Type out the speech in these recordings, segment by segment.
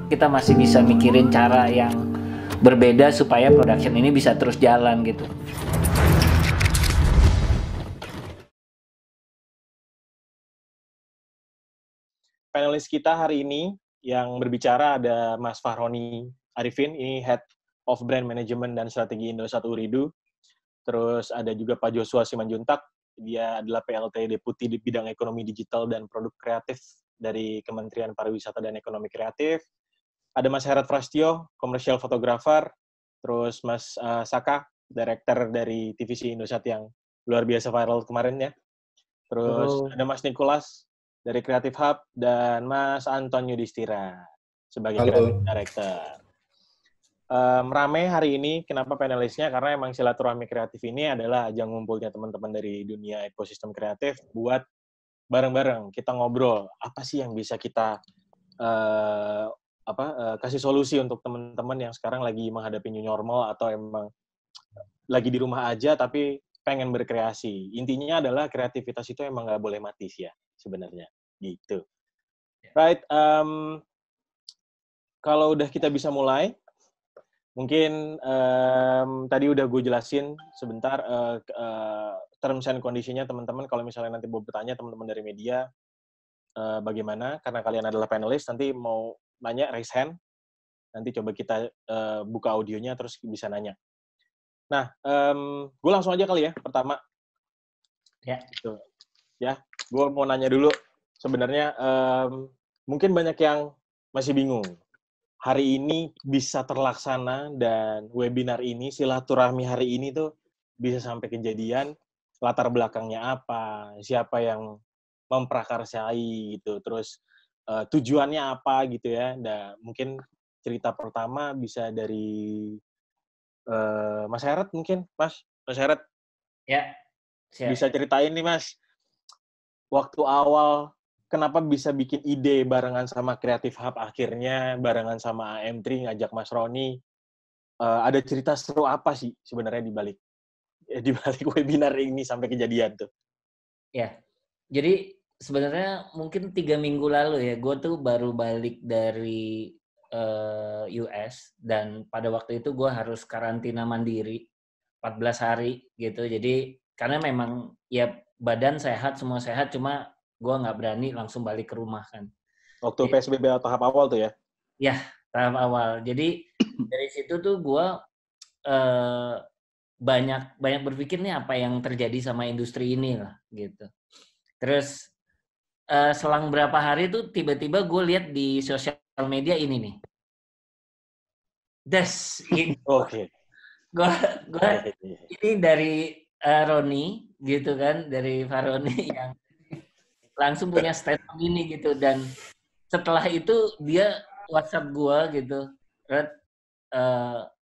kita masih bisa mikirin cara yang berbeda supaya production ini bisa terus jalan gitu. Panelis kita hari ini yang berbicara ada Mas Fahroni Arifin, ini Head of Brand Management dan Strategi Indosat Ooredoo. Terus ada juga Pak Joshua Simanjuntak, dia adalah PLT Deputi di bidang ekonomi digital dan produk kreatif dari Kementerian Pariwisata dan Ekonomi Kreatif. Ada Mas Herat Prastio, commercial photographer. Terus Mas Saka, director dari TVC Indosat yang luar biasa viral kemarin ya. Terus ada Mas Nicholas dari Creative Hub dan Mas Anton Yudhistira sebagai Creative Director. Rame hari ini, kenapa panelisnya? Karena emang silaturahmi kreatif ini adalah ajang ngumpulnya teman-teman dari dunia ekosistem kreatif buat bareng-bareng kita ngobrol apa sih yang bisa kita kasih solusi untuk teman-teman yang sekarang lagi menghadapi new normal atau emang lagi di rumah aja tapi pengen berkreasi. Intinya adalah kreativitas itu emang nggak boleh mati sih ya sebenarnya gitu. Right, kalau udah kita bisa mulai. Mungkin tadi udah gue jelasin sebentar terms and condition-nya teman-teman. Kalau misalnya nanti mau bertanya teman-teman dari media bagaimana, karena kalian adalah panelis, nanti mau nanya raise hand. Nanti coba kita buka audionya terus bisa nanya. Nah, gue langsung aja kali ya pertama. Ya. Tuh. Ya, gue mau nanya dulu. Sebenarnya mungkin banyak yang masih bingung. Hari ini bisa terlaksana dan webinar ini, silaturahmi hari ini tuh bisa sampai kejadian, latar belakangnya apa, siapa yang memprakarsai gitu, terus tujuannya apa gitu ya. Dan mungkin cerita pertama bisa dari Mas Heret mungkin, Mas Heret. Ya, siap. Bisa ceritain nih Mas, waktu awal kenapa bisa bikin ide barengan sama Creative Hub, akhirnya barengan sama AM3 ngajak Mas Roni. Ada cerita seru apa sih sebenarnya di balik webinar ini sampai kejadian tuh? Ya, jadi sebenarnya mungkin 3 minggu lalu ya, gue tuh baru balik dari US dan pada waktu itu gue harus karantina mandiri 14 hari gitu. Jadi karena memang ya badan sehat, semua sehat, cuma gue nggak berani langsung balik ke rumah kan. Waktu PSBB atau tahap awal tuh ya? Ya, tahap awal. Jadi dari situ tuh gue banyak berpikir nih apa yang terjadi sama industri ini lah gitu. Terus selang berapa hari tuh tiba-tiba gue lihat di sosial media ini nih. Ini. Oke. Gue ini dari Roni gitu kan, dari Faroni yang langsung punya statement ini gitu, dan setelah itu dia WhatsApp gue gitu, Red,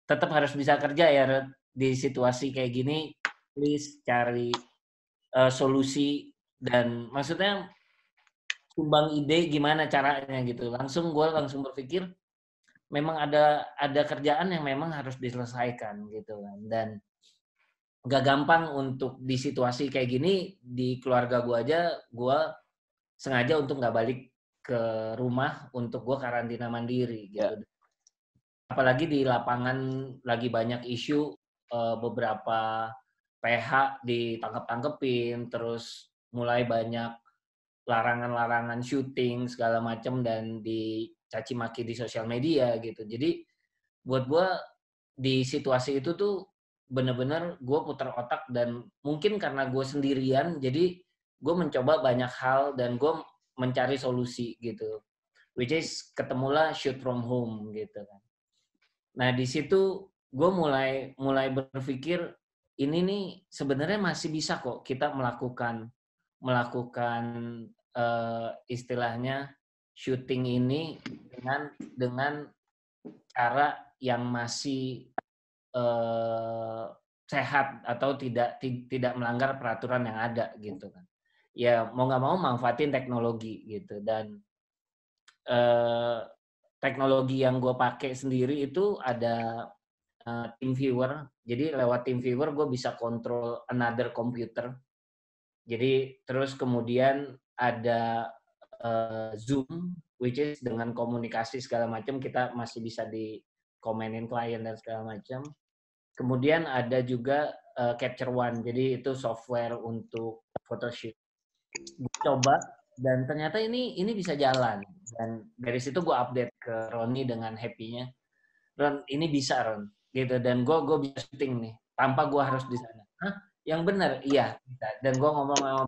tetap harus bisa kerja ya Red, di situasi kayak gini, please cari solusi, dan maksudnya sumbang ide gimana caranya gitu. Gue langsung berpikir memang ada kerjaan yang memang harus diselesaikan gitu kan, dan nggak gampang untuk di situasi kayak gini. Di keluarga gue aja gue sengaja untuk nggak balik ke rumah untuk gue karantina mandiri gitu. Apalagi di lapangan lagi banyak isu beberapa PH ditangkep-tangkepin, terus mulai banyak larangan-larangan syuting segala macam dan dicaci maki di sosial media gitu. Jadi buat gue di situasi itu tuh bener-bener gue putar otak, dan mungkin karena gue sendirian jadi gue mencoba banyak hal dan gue mencari solusi gitu, which is ketemulah shoot from home gitu kan. Nah di situ gue mulai berpikir ini nih sebenarnya masih bisa kok kita melakukan istilahnya syuting ini dengan cara yang masih sehat atau tidak melanggar peraturan yang ada gitu kan. Ya mau nggak mau manfaatin teknologi gitu, dan teknologi yang gue pakai sendiri itu ada TeamViewer. Jadi lewat TeamViewer gue bisa kontrol another computer. Jadi terus kemudian ada Zoom, which is dengan komunikasi segala macam kita masih bisa dikomenin klien dan segala macam. Kemudian ada juga Capture One, jadi itu software untuk photoshoot. Gue coba dan ternyata ini bisa jalan. Dan dari situ gue update ke Roni dengan happy-nya. Ron, ini bisa Ron, gitu. Dan gue bisa syuting nih, tanpa gue harus di sana. Hah? Yang benar, iya. Bisa. Dan gue ngomong sama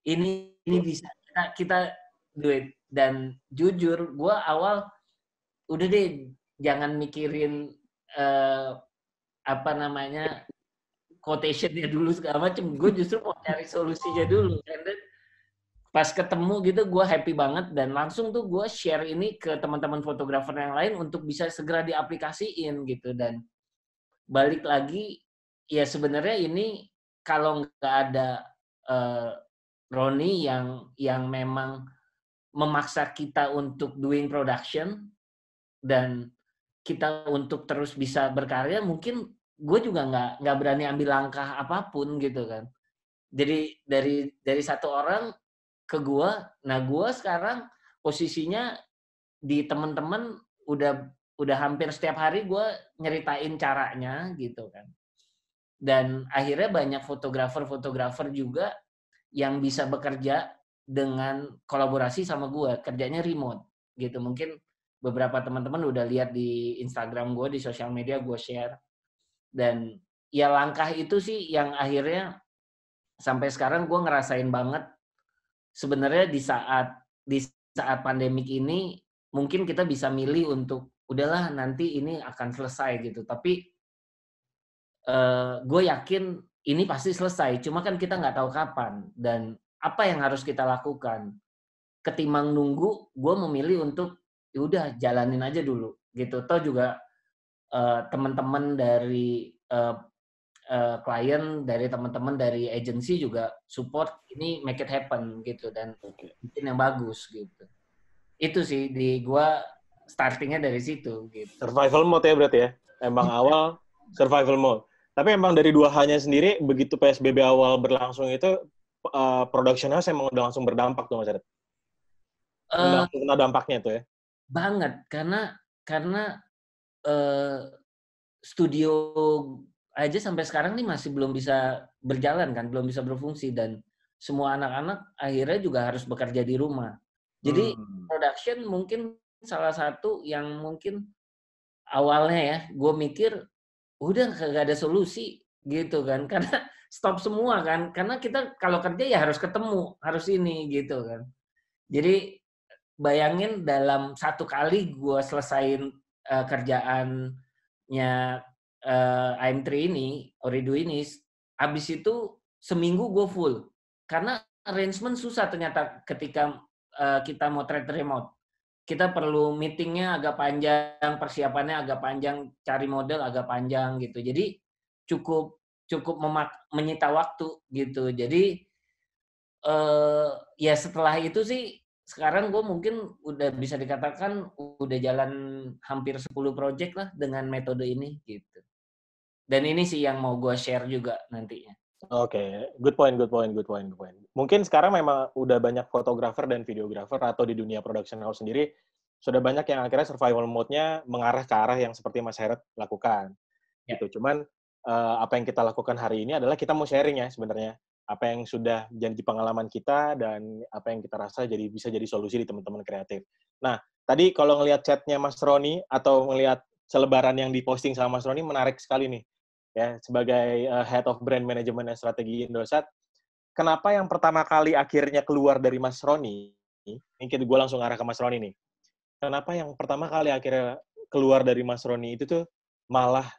ini bisa kita duit. Dan jujur, gue awal udah deh jangan mikirin apa namanya quotation-nya dulu segala macam. Gue justru mau cari solusinya dulu. And then, pas ketemu gitu gue happy banget dan langsung tuh gue share ini ke teman-teman fotografer yang lain untuk bisa segera diaplikasiin gitu. Dan balik lagi ya sebenarnya ini kalau nggak ada Roni yang memang memaksa kita untuk doing production dan kita untuk terus bisa berkarya, mungkin gue juga nggak berani ambil langkah apapun gitu kan. Jadi dari satu orang ke gue, nah gue sekarang posisinya di teman-teman udah hampir setiap hari gue nyeritain caranya gitu kan. Dan akhirnya banyak fotografer juga yang bisa bekerja dengan kolaborasi sama gue, kerjanya remote gitu. Mungkin beberapa teman-teman udah lihat di Instagram gue, di sosial media gue share. Dan ya langkah itu sih yang akhirnya sampai sekarang gue ngerasain banget. Sebenarnya di saat pandemik ini mungkin kita bisa milih untuk udahlah nanti ini akan selesai gitu. Tapi gue yakin ini pasti selesai. Cuma kan kita nggak tahu kapan dan apa yang harus kita lakukan. Ketimbang nunggu, gue memilih untuk yaudah jalanin aja dulu gitu. Toh juga teman-teman dari klien, dari teman-teman dari agency juga support ini make it happen gitu dan bikin yang bagus gitu. Itu sih di gue startingnya dari situ gitu. Survival mode ya berarti ya. Emang awal survival mode. Tapi emang dari 2H-nya sendiri begitu PSBB awal berlangsung itu production house emang udah langsung berdampak tuh Mas Aret. Langsung kena dampaknya tuh ya. Banget karena studio aja sampai sekarang nih masih belum bisa berjalan kan, belum bisa berfungsi dan semua anak-anak akhirnya juga harus bekerja di rumah. Jadi production mungkin salah satu yang mungkin awalnya ya, gue mikir udah gak ada solusi gitu kan, karena stop semua kan, karena kita kalau kerja ya harus ketemu, harus ini gitu kan. Jadi bayangin dalam satu kali gue selesain kerjaannya I'm3 ini, Orido ini, habis itu seminggu gue full. Karena arrangement susah ternyata ketika kita mau trade remote. Kita perlu meetingnya agak panjang, persiapannya agak panjang, cari model agak panjang gitu. Jadi cukup menyita waktu gitu. Jadi ya setelah itu sih sekarang gue mungkin udah bisa dikatakan udah jalan hampir 10 project lah dengan metode ini gitu. Dan ini sih yang mau gue share juga nantinya. Oke, good point. Mungkin sekarang memang udah banyak fotografer dan videografer atau di dunia production house sendiri sudah banyak yang akhirnya survival mode-nya mengarah ke arah yang seperti Mas Heret lakukan. Ya. Gitu. Cuman apa yang kita lakukan hari ini adalah kita mau sharing ya sebenarnya. Apa yang sudah jadi pengalaman kita dan apa yang kita rasa bisa jadi solusi di teman-teman kreatif. Nah, tadi kalau ngelihat chatnya Mas Roni atau ngelihat selebaran yang diposting sama Mas Roni menarik sekali nih. Ya, sebagai Head of Brand Management dan Strategi Indosat, kenapa yang pertama kali akhirnya keluar dari Mas Roni, ini gue langsung arah ke Mas Roni nih, kenapa yang pertama kali akhirnya keluar dari Mas Roni itu tuh malah,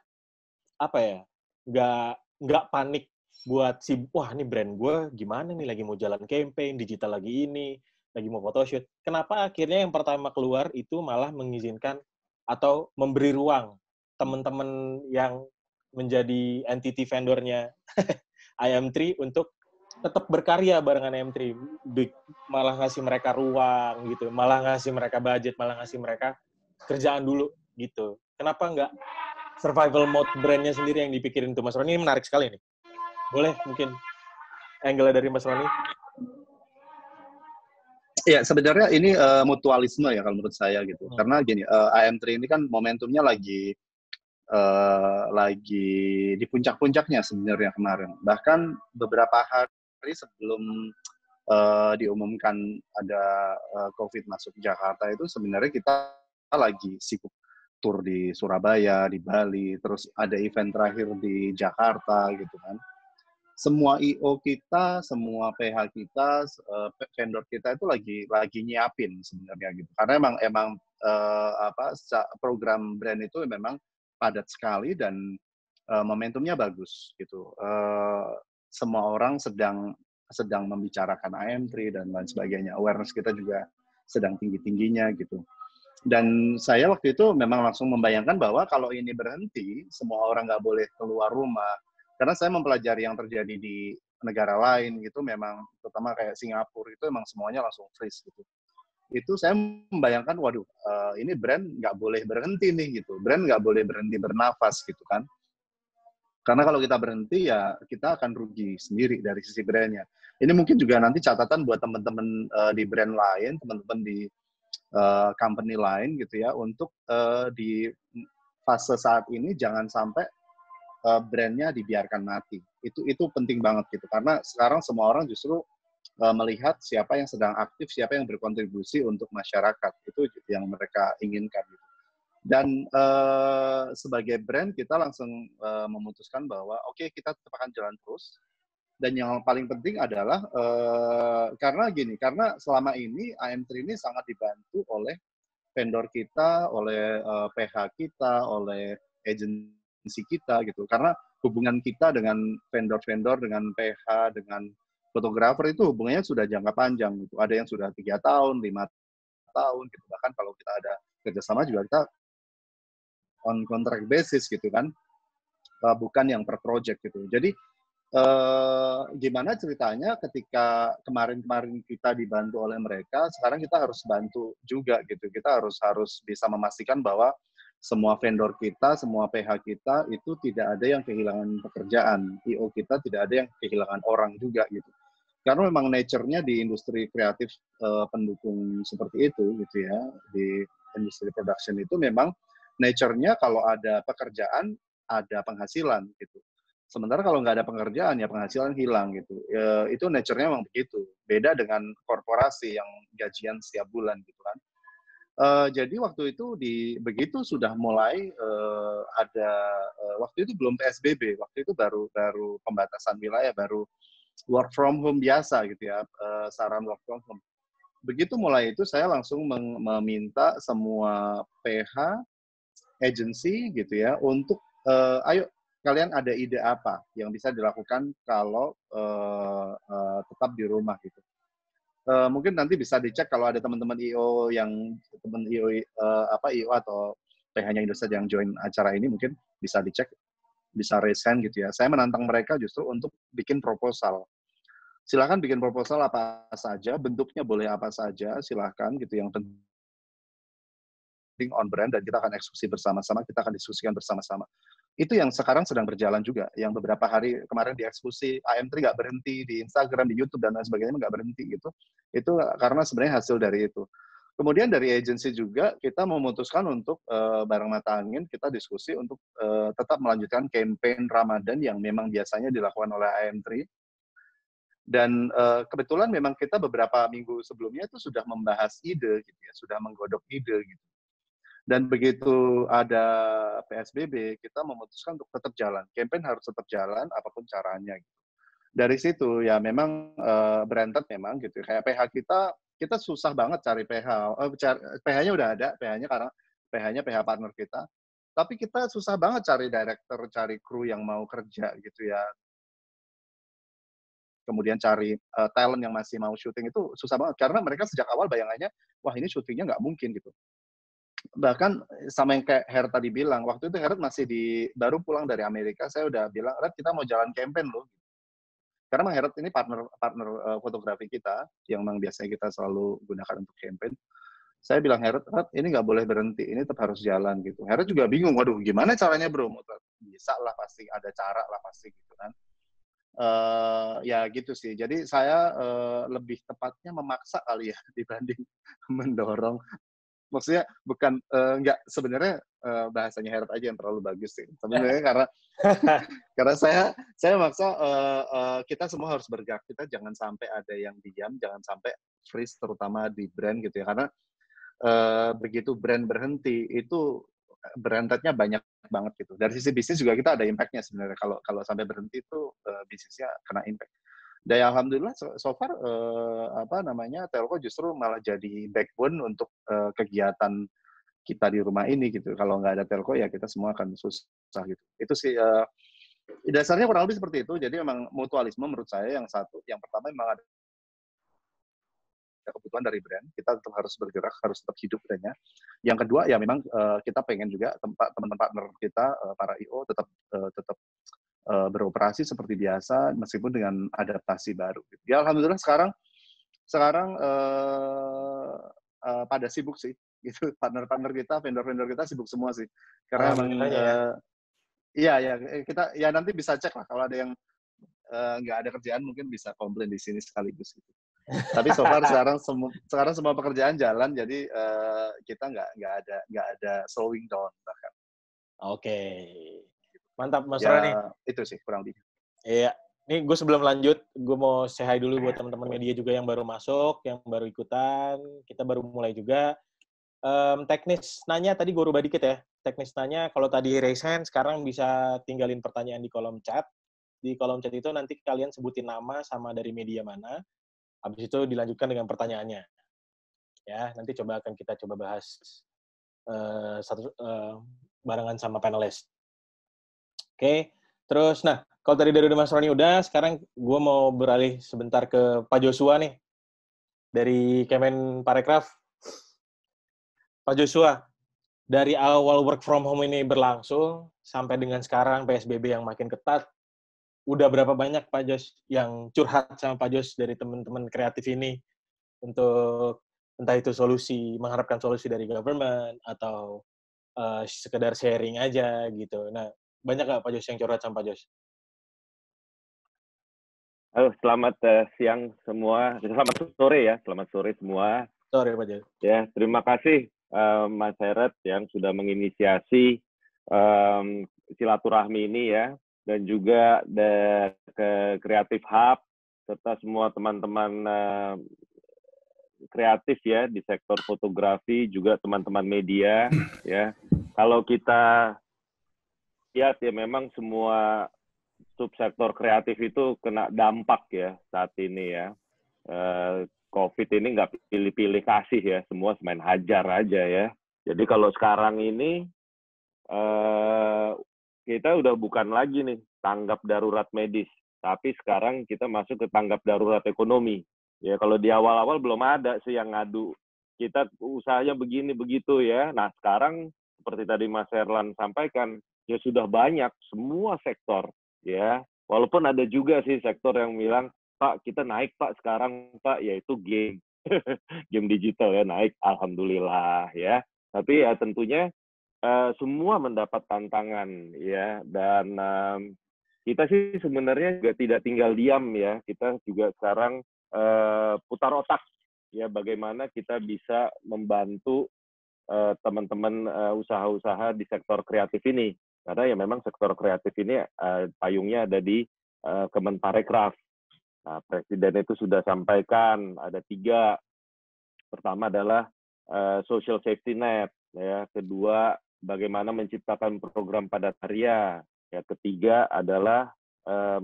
apa ya, nggak panik buat wah ini brand gue gimana nih, lagi mau jalan campaign, digital lagi ini, lagi mau photoshoot. Kenapa akhirnya yang pertama keluar itu malah mengizinkan atau memberi ruang teman-teman yang menjadi entity vendornya IM3 untuk tetap berkarya barengan IM3, malah ngasih mereka ruang gitu, malah ngasih mereka budget, malah ngasih mereka kerjaan dulu gitu. Kenapa nggak survival mode brandnya sendiri yang dipikirin tuh Mas Roni? Ini menarik sekali nih. Boleh mungkin angle dari Mas Roni? Ya, sebenarnya ini mutualisme ya kalau menurut saya gitu. Karena gini, AM3 ini kan momentumnya lagi di puncak-puncaknya sebenarnya kemarin. Bahkan beberapa hari sebelum diumumkan ada COVID masuk Jakarta itu sebenarnya kita lagi sibuk tur di Surabaya, di Bali, terus ada event terakhir di Jakarta gitu kan. Semua IO kita, semua PH kita, vendor kita itu lagi nyiapin sebenarnya gitu. Karena emang program brand itu memang padat sekali dan momentumnya bagus gitu. Semua orang sedang membicarakan AM3 dan lain sebagainya. Awareness kita juga sedang tinggi-tingginya gitu. Dan saya waktu itu memang langsung membayangkan bahwa kalau ini berhenti, semua orang nggak boleh keluar rumah. Karena saya mempelajari yang terjadi di negara lain gitu, memang terutama kayak Singapura itu memang semuanya langsung freeze gitu. Itu saya membayangkan, waduh, ini brand nggak boleh berhenti nih gitu. Brand nggak boleh berhenti bernafas gitu kan. Karena kalau kita berhenti ya kita akan rugi sendiri dari sisi brandnya. Ini mungkin juga nanti catatan buat teman-teman di brand lain, teman-teman di company lain gitu ya, untuk di fase saat ini jangan sampai brandnya dibiarkan mati. Itu penting banget gitu, karena sekarang semua orang justru melihat siapa yang sedang aktif, siapa yang berkontribusi untuk masyarakat. Itu yang mereka inginkan gitu. Dan sebagai brand kita langsung memutuskan bahwa oke, kita tetap akan jalan terus. Dan yang paling penting adalah karena selama ini AM3 ini sangat dibantu oleh vendor kita, oleh PH kita, oleh agensi kita gitu. Karena hubungan kita dengan vendor-vendor, dengan PH, dengan fotografer itu hubungannya sudah jangka panjang gitu. Ada yang sudah 3 tahun, 5 tahun gitu. Bahkan kalau kita ada kerjasama juga kita on contract basis gitu kan, bukan yang per project gitu. Jadi gimana ceritanya ketika kemarin kita dibantu oleh mereka, sekarang kita harus bantu juga gitu. Kita harus bisa memastikan bahwa semua vendor kita, semua PH kita itu tidak ada yang kehilangan pekerjaan. IO kita tidak ada yang kehilangan orang juga gitu. Karena memang nature-nya di industri kreatif pendukung seperti itu gitu ya, di industri production itu memang nature-nya kalau ada pekerjaan, ada penghasilan gitu. Sementara kalau nggak ada pekerjaan, ya penghasilan hilang gitu. Itu nature-nya memang begitu. Beda dengan korporasi yang gajian setiap bulan gitu kan. Jadi waktu itu begitu sudah mulai ada, waktu itu belum PSBB, waktu itu baru pembatasan wilayah, baru work from home biasa gitu ya, saran work from home. Begitu mulai itu saya langsung meminta semua PH, agency gitu ya, untuk ayo kalian ada ide apa yang bisa dilakukan kalau tetap di rumah gitu. Mungkin nanti bisa dicek kalau ada teman-teman IO IO atau PH-nya Indosat yang join acara ini, mungkin bisa dicek, bisa raise hand gitu ya. Saya menantang mereka justru untuk bikin proposal. Silakan bikin proposal apa saja, bentuknya boleh apa saja, silakan gitu. Yang penting on brand dan kita akan eksekusi bersama-sama, kita akan diskusikan bersama-sama. Itu yang sekarang sedang berjalan juga. Yang beberapa hari kemarin dieksekusi, AM3 nggak berhenti di Instagram, di YouTube, dan lain sebagainya nggak berhenti gitu. Itu karena sebenarnya hasil dari itu. Kemudian dari agensi juga kita memutuskan untuk bareng mata angin kita diskusi untuk tetap melanjutkan campaign Ramadan yang memang biasanya dilakukan oleh AM3. Dan kebetulan memang kita beberapa minggu sebelumnya itu sudah membahas ide gitu ya, sudah menggodok ide gitu. Dan begitu ada PSBB, kita memutuskan untuk tetap jalan. Campaign harus tetap jalan, apapun caranya. Gitu. Dari situ, ya memang branded memang gitu. Kayak PH kita susah banget cari PH. PH-nya udah ada, PH-nya karena PH-nya PH partner kita. Tapi kita susah banget cari director, cari kru yang mau kerja gitu ya. Kemudian cari talent yang masih mau syuting itu susah banget. Karena mereka sejak awal bayangannya, wah ini syutingnya nggak mungkin gitu. Bahkan sama yang kayak Her tadi bilang, waktu itu Her masih baru pulang dari Amerika, saya udah bilang, Her kita mau jalan campaign loh. Karena memang Her ini partner fotografi kita, yang memang biasanya kita selalu gunakan untuk campaign. Saya bilang, Her ini nggak boleh berhenti, ini tetap harus jalan gitu. Her juga bingung, waduh gimana caranya bro? Bisa lah pasti, ada cara lah pasti gitu kan. Ya gitu sih. Jadi saya lebih tepatnya memaksa kali ya dibanding mendorong. Maksudnya bukan nggak sebenarnya bahasanya Herat aja yang terlalu bagus sih. Sebenarnya karena saya maksa kita semua harus bergerak. Kita jangan sampai ada yang diam, jangan sampai freeze terutama di brand gitu ya. Karena begitu brand berhenti itu berantatnya banyak banget gitu. Dari sisi bisnis juga kita ada impact-nya sebenarnya. Kalau sampai berhenti itu bisnisnya kena impact. Dan alhamdulillah so far Telco justru malah jadi backbone untuk kegiatan kita di rumah ini gitu. Kalau nggak ada Telco ya kita semua akan susah gitu. Itu sih dasarnya kurang lebih seperti itu. Jadi memang mutualisme menurut saya yang satu. Yang pertama memang ada kebutuhan dari brand, kita tetap harus bergerak, harus tetap hidup brandnya. Yang kedua ya memang kita pengen juga teman-teman partner kita para IO tetap beroperasi seperti biasa meskipun dengan adaptasi baru. Ya alhamdulillah sekarang pada sibuk sih, gitu. Partner-partner kita, vendor-vendor kita sibuk semua sih. Karena emang iya kita ya nanti bisa cek lah kalau ada yang nggak ada kerjaan mungkin bisa komplain di sini sekaligus gitu. Tapi so far sekarang semua pekerjaan jalan, jadi kita nggak ada slowing down bahkan. Oke, mantap Mas Ya Roni. itu sih kurang lebih. Iya, nih gue sebelum lanjut, gue mau say hi dulu buat teman-teman media juga yang baru masuk, yang baru ikutan. Kita baru mulai juga. Teknis nanya tadi gue rubah dikit ya. Teknis nanya kalau tadi raise hand, sekarang bisa tinggalin pertanyaan di kolom chat. Di kolom chat itu nanti kalian sebutin nama sama dari media mana. Habis itu dilanjutkan dengan pertanyaannya. Ya, nanti kita coba bahas barengan sama panelis. Oke, terus kalau tadi dari Mas Roni udah, sekarang gue mau beralih sebentar ke Pak Joshua nih dari Kemen Parekraf. Pak Joshua, dari awal work from home ini berlangsung sampai dengan sekarang PSBB yang makin ketat, udah berapa banyak Pak Jos yang curhat sama Pak Jos dari teman-teman kreatif ini untuk entah itu mengharapkan solusi dari government atau sekedar sharing aja gitu. Nah, banyak nggak Pak Jos yang curhat sama Pak Jos? Halo, selamat siang semua. Selamat sore ya, selamat sore semua. Sore Pak Jos. Ya, terima kasih Mas Herat yang sudah menginisiasi silaturahmi ini ya, dan juga ke Creative Hub serta semua teman-teman kreatif ya di sektor fotografi, juga teman-teman media ya. Kalau kita lihat ya memang semua subsektor kreatif itu kena dampak ya saat ini ya. COVID ini nggak pilih-pilih kasih ya, semua main hajar aja ya. Jadi kalau sekarang ini kita udah bukan lagi nih tanggap darurat medis, tapi sekarang kita masuk ke tanggap darurat ekonomi. Ya kalau di awal-awal belum ada sih yang ngadu, kita usahanya begini begitu ya. Nah sekarang seperti tadi Mas Herlan sampaikan, ya sudah banyak semua sektor ya. Walaupun ada juga sih sektor yang bilang, Pak kita naik Pak sekarang Pak, yaitu game. Game digital ya naik, alhamdulillah ya. Tapi ya tentunya semua mendapat tantangan ya, dan kita sih sebenarnya juga tidak tinggal diam ya. Kita juga sekarang putar otak ya, bagaimana kita bisa membantu teman-teman usaha-usaha di sektor kreatif ini, karena ya memang sektor kreatif ini payungnya ada di Kemenparekraf. Nah, Presiden itu sudah sampaikan ada 3. Pertama adalah social safety net, ya. Kedua, bagaimana menciptakan program padat karya. Ya, ketiga adalah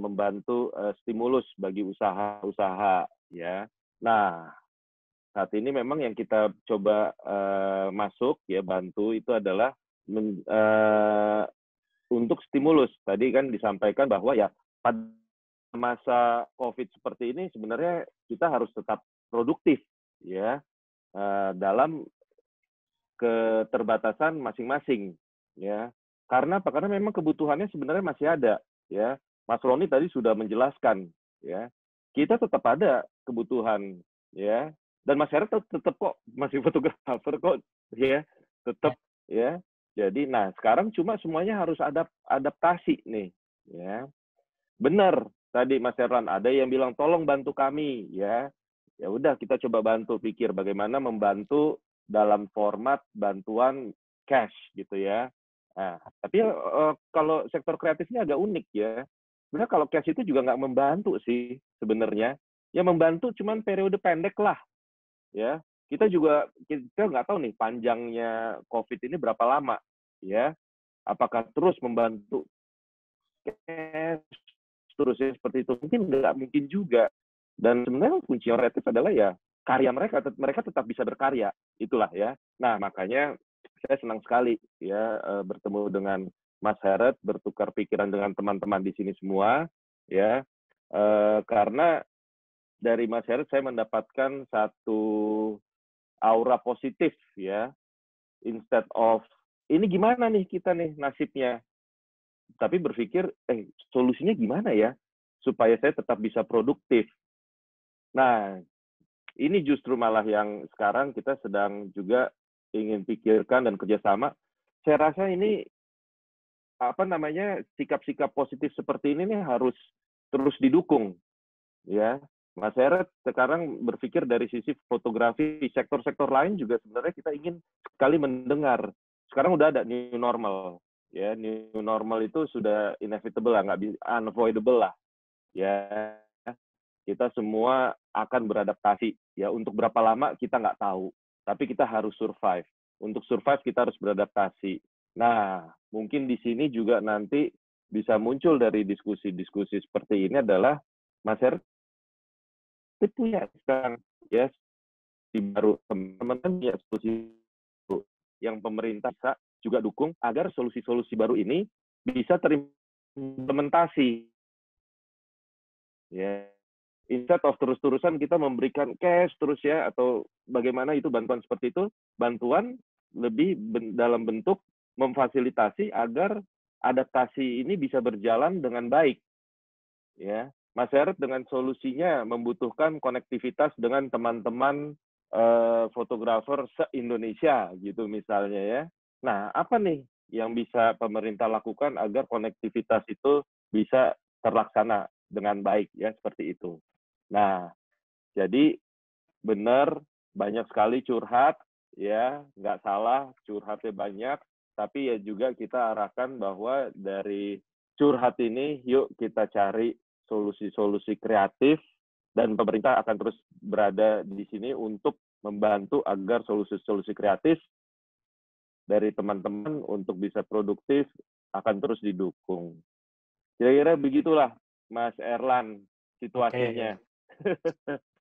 membantu stimulus bagi usaha-usaha, ya. Nah, saat ini memang yang kita coba masuk, ya, bantu itu adalah untuk stimulus. Tadi kan disampaikan bahwa ya pada masa COVID seperti ini sebenarnya kita harus tetap produktif, ya, dalam keterbatasan masing-masing, ya. Karena apa? Karena memang kebutuhannya sebenarnya masih ada, ya. Mas Roni tadi sudah menjelaskan, ya. Kita tetap ada kebutuhan, ya. Dan Mas Herat tetap kok masih fotografer kok, ya. Tetap, ya. Jadi, nah sekarang cuma semuanya harus adaptasi nih, ya. Benar, tadi Mas Erlan, ada yang bilang tolong bantu kami, ya. Ya udah kita coba bantu, pikir bagaimana membantu dalam format bantuan cash gitu ya. Nah, tapi kalau sektor kreatifnya agak unik ya. Sebenarnya kalau cash itu juga nggak membantu sih sebenarnya. Ya membantu cuman periode pendek lah, ya. Kita nggak tahu nih panjangnya COVID ini berapa lama, ya. Apakah terus membantu cash terus ya seperti itu? Mungkin nggak mungkin juga. Dan sebenarnya kunci kreatif adalah ya karya mereka tetap bisa berkarya, itulah ya. Nah makanya saya senang sekali ya bertemu dengan Mas Heret, bertukar pikiran dengan teman-teman di sini semua, ya karena dari Mas Heret saya mendapatkan satu aura positif ya, instead of ini gimana nih kita nih nasibnya, tapi berpikir solusinya gimana ya supaya saya tetap bisa produktif. Nah, ini justru malah yang sekarang kita sedang juga ingin pikirkan dan kerjasama. Saya rasa ini sikap-sikap positif seperti ini nih harus terus didukung, ya. Mas Heret sekarang berpikir dari sisi fotografi, sektor-sektor lain juga sebenarnya kita ingin sekali mendengar. Sekarang udah ada new normal, ya. New normal itu sudah inevitable lah, nggak unavoidable lah, ya. Kita semua akan beradaptasi. Ya, untuk berapa lama kita nggak tahu. Tapi kita harus survive. Untuk survive kita harus beradaptasi. Nah, mungkin di sini juga nanti bisa muncul dari diskusi-diskusi seperti ini adalah Mas Heret punya sekarang ya di baru teman-teman punya solusi yang pemerintah bisa juga dukung agar solusi-solusi baru ini bisa terimplementasi. Ya. Instead of terus-terusan kita memberikan cash terus ya, atau bagaimana itu bantuan seperti itu, bantuan lebih dalam bentuk memfasilitasi agar adaptasi ini bisa berjalan dengan baik. Ya, Mas Heret dengan solusinya membutuhkan konektivitas dengan teman-teman fotografer se-Indonesia gitu misalnya ya. Nah, apa nih yang bisa pemerintah lakukan agar konektivitas itu bisa terlaksana dengan baik ya, seperti itu. Nah, jadi benar banyak sekali curhat, ya nggak salah curhatnya banyak, tapi ya juga kita arahkan bahwa dari curhat ini yuk kita cari solusi-solusi kreatif dan pemerintah akan terus berada di sini untuk membantu agar solusi-solusi kreatif dari teman-teman untuk bisa produktif akan terus didukung. Kira-kira begitulah Mas Erlan situasinya. Oke.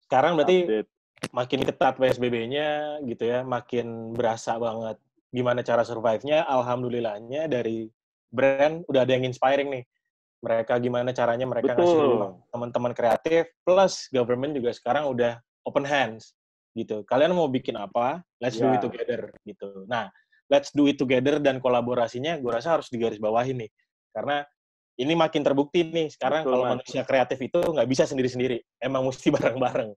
Sekarang berarti makin ketat PSBB-nya gitu ya, makin berasa banget gimana cara survive-nya. Alhamdulillahnya dari brand udah ada yang inspiring nih. Mereka gimana caranya mereka ngasih ruang teman-teman kreatif, plus government juga sekarang udah open hands gitu. Kalian mau bikin apa? Let's do it together gitu. Nah, let's do it together dan kolaborasinya gue rasa harus digarisbawahi nih. Karena ini makin terbukti nih sekarang kalau manusia kreatif itu nggak bisa sendiri-sendiri. Emang mesti bareng-bareng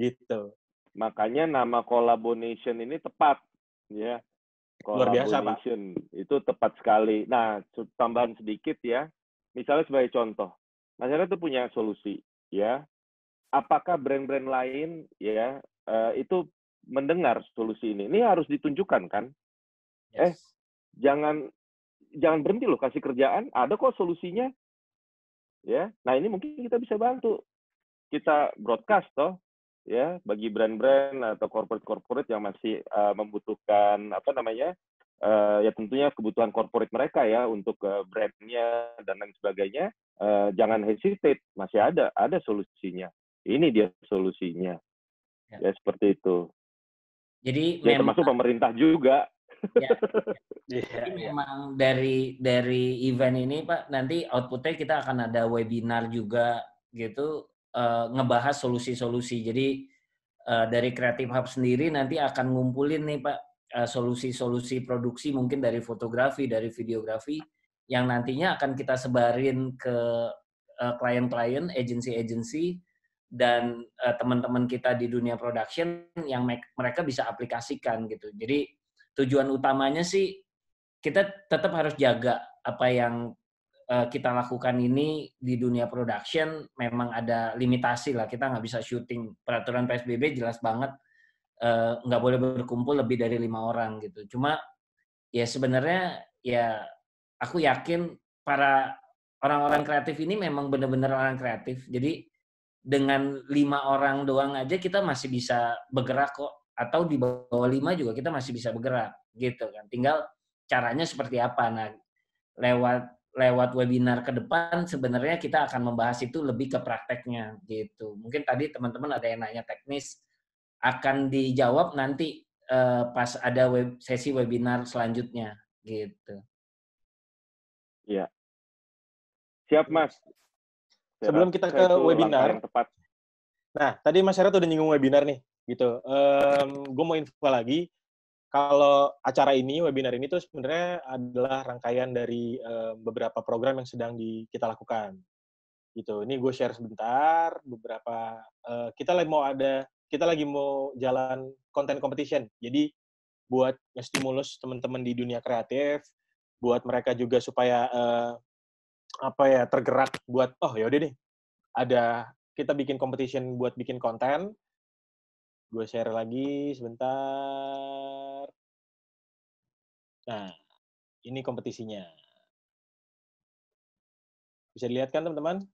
gitu. Makanya nama Collaboration ini tepat, ya. Luar biasa, Pak. Itu tepat sekali. Nah, tambahan sedikit ya. Misalnya sebagai contoh, masyarakat itu punya solusi, ya. Apakah brand-brand lain, ya, itu mendengar solusi ini? Ini harus ditunjukkan kan? Yes. Jangan berhenti loh kasih kerjaan. Ada kok solusinya, ya. Nah ini mungkin kita bisa bantu. Kita broadcast toh. Ya, bagi brand-brand atau corporate yang masih membutuhkan ya tentunya kebutuhan corporate mereka ya untuk brandnya dan lain sebagainya, jangan hesitate, masih ada solusinya. Ini dia solusinya, ya seperti itu. Jadi ya, termasuk pemerintah juga. Ya. Jadi memang dari event ini Pak, nanti outputnya kita akan ada webinar juga gitu. Ngebahas solusi-solusi. Jadi dari Creative Hub sendiri nanti akan ngumpulin nih Pak solusi-solusi produksi mungkin dari fotografi, dari videografi yang nantinya akan kita sebarin ke klien-klien, agensi-agensi dan teman-teman kita di dunia production yang mereka bisa aplikasikan gitu. Jadi tujuan utamanya sih kita tetap harus jaga apa yang kita lakukan ini di dunia production memang ada limitasi lah, kita nggak bisa syuting. Peraturan PSBB jelas banget nggak boleh berkumpul lebih dari 5 orang gitu. Cuma ya sebenarnya ya aku yakin para orang-orang kreatif ini memang benar-benar orang kreatif. Jadi dengan 5 orang doang aja kita masih bisa bergerak kok. Atau di bawah 5 juga kita masih bisa bergerak gitu kan. Tinggal caranya seperti apa. Nah, lewat webinar ke depan sebenarnya kita akan membahas itu lebih ke prakteknya gitu. Mungkin tadi teman-teman ada yang nanya teknis, akan dijawab nanti pas ada sesi webinar selanjutnya gitu. Iya. Siap, Mas. Sebelum kita ke webinar, nah tadi Mas Herat udah nyinggung webinar nih, gitu. Gue mau info lagi, kalau acara ini, webinar ini tuh sebenarnya adalah rangkaian dari beberapa program yang sedang kita lakukan. Gitu. Ini gue share sebentar beberapa kita lagi mau jalan content competition. Jadi buat nge-stimulus teman-teman di dunia kreatif, buat mereka juga supaya tergerak buat yaudah deh. Kita bikin competition buat bikin konten. Gue share lagi sebentar. Nah, ini kompetisinya. Bisa dilihat kan, teman-teman?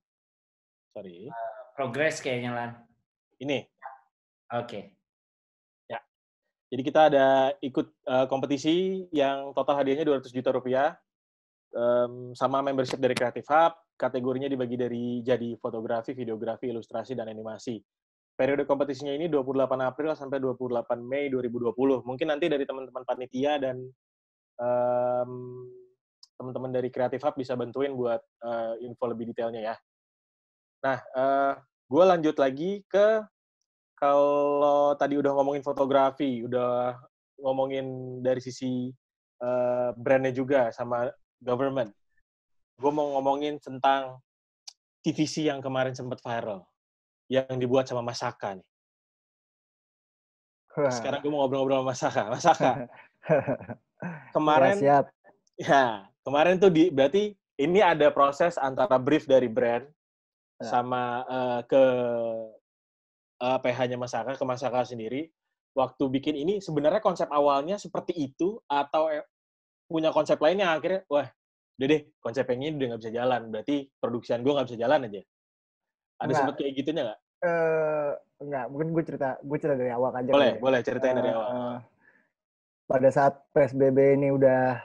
Sorry. Progress kayaknya, Lan. Ini. Oke. Ya. Jadi kita ada ikut kompetisi yang total hadiahnya 200 juta rupiah. Sama membership dari Creative Hub. Kategorinya dibagi dari jadi fotografi, videografi, ilustrasi, dan animasi. Periode kompetisinya ini 28 April sampai 28 Mei 2020. Mungkin nanti dari teman-teman panitia dan teman-teman dari Creative Hub bisa bantuin buat info lebih detailnya ya. Nah, gue lanjut lagi ke, kalau tadi udah ngomongin fotografi, udah ngomongin dari sisi brandnya juga sama government. Gue mau ngomongin tentang TVC yang kemarin sempat viral, yang dibuat sama Mas Saka nih. Sekarang gue mau ngobrol-ngobrol sama Mas Saka. Mas Saka, kemarin, ya, siap. Ya, kemarin tuh berarti ini ada proses antara brief dari brand sama ke PH-nya Mas Saka, ke Mas Saka sendiri. Waktu bikin ini sebenarnya konsep awalnya seperti itu atau punya konsep lainnya akhirnya, wah, udah deh, konsep yang ini udah nggak bisa jalan. Berarti produksian gue nggak bisa jalan aja. Ada sempat kayak gitunya nggak? Enggak, mungkin gue cerita dari awal aja. Boleh ceritain dari awal. Pada saat PSBB ini udah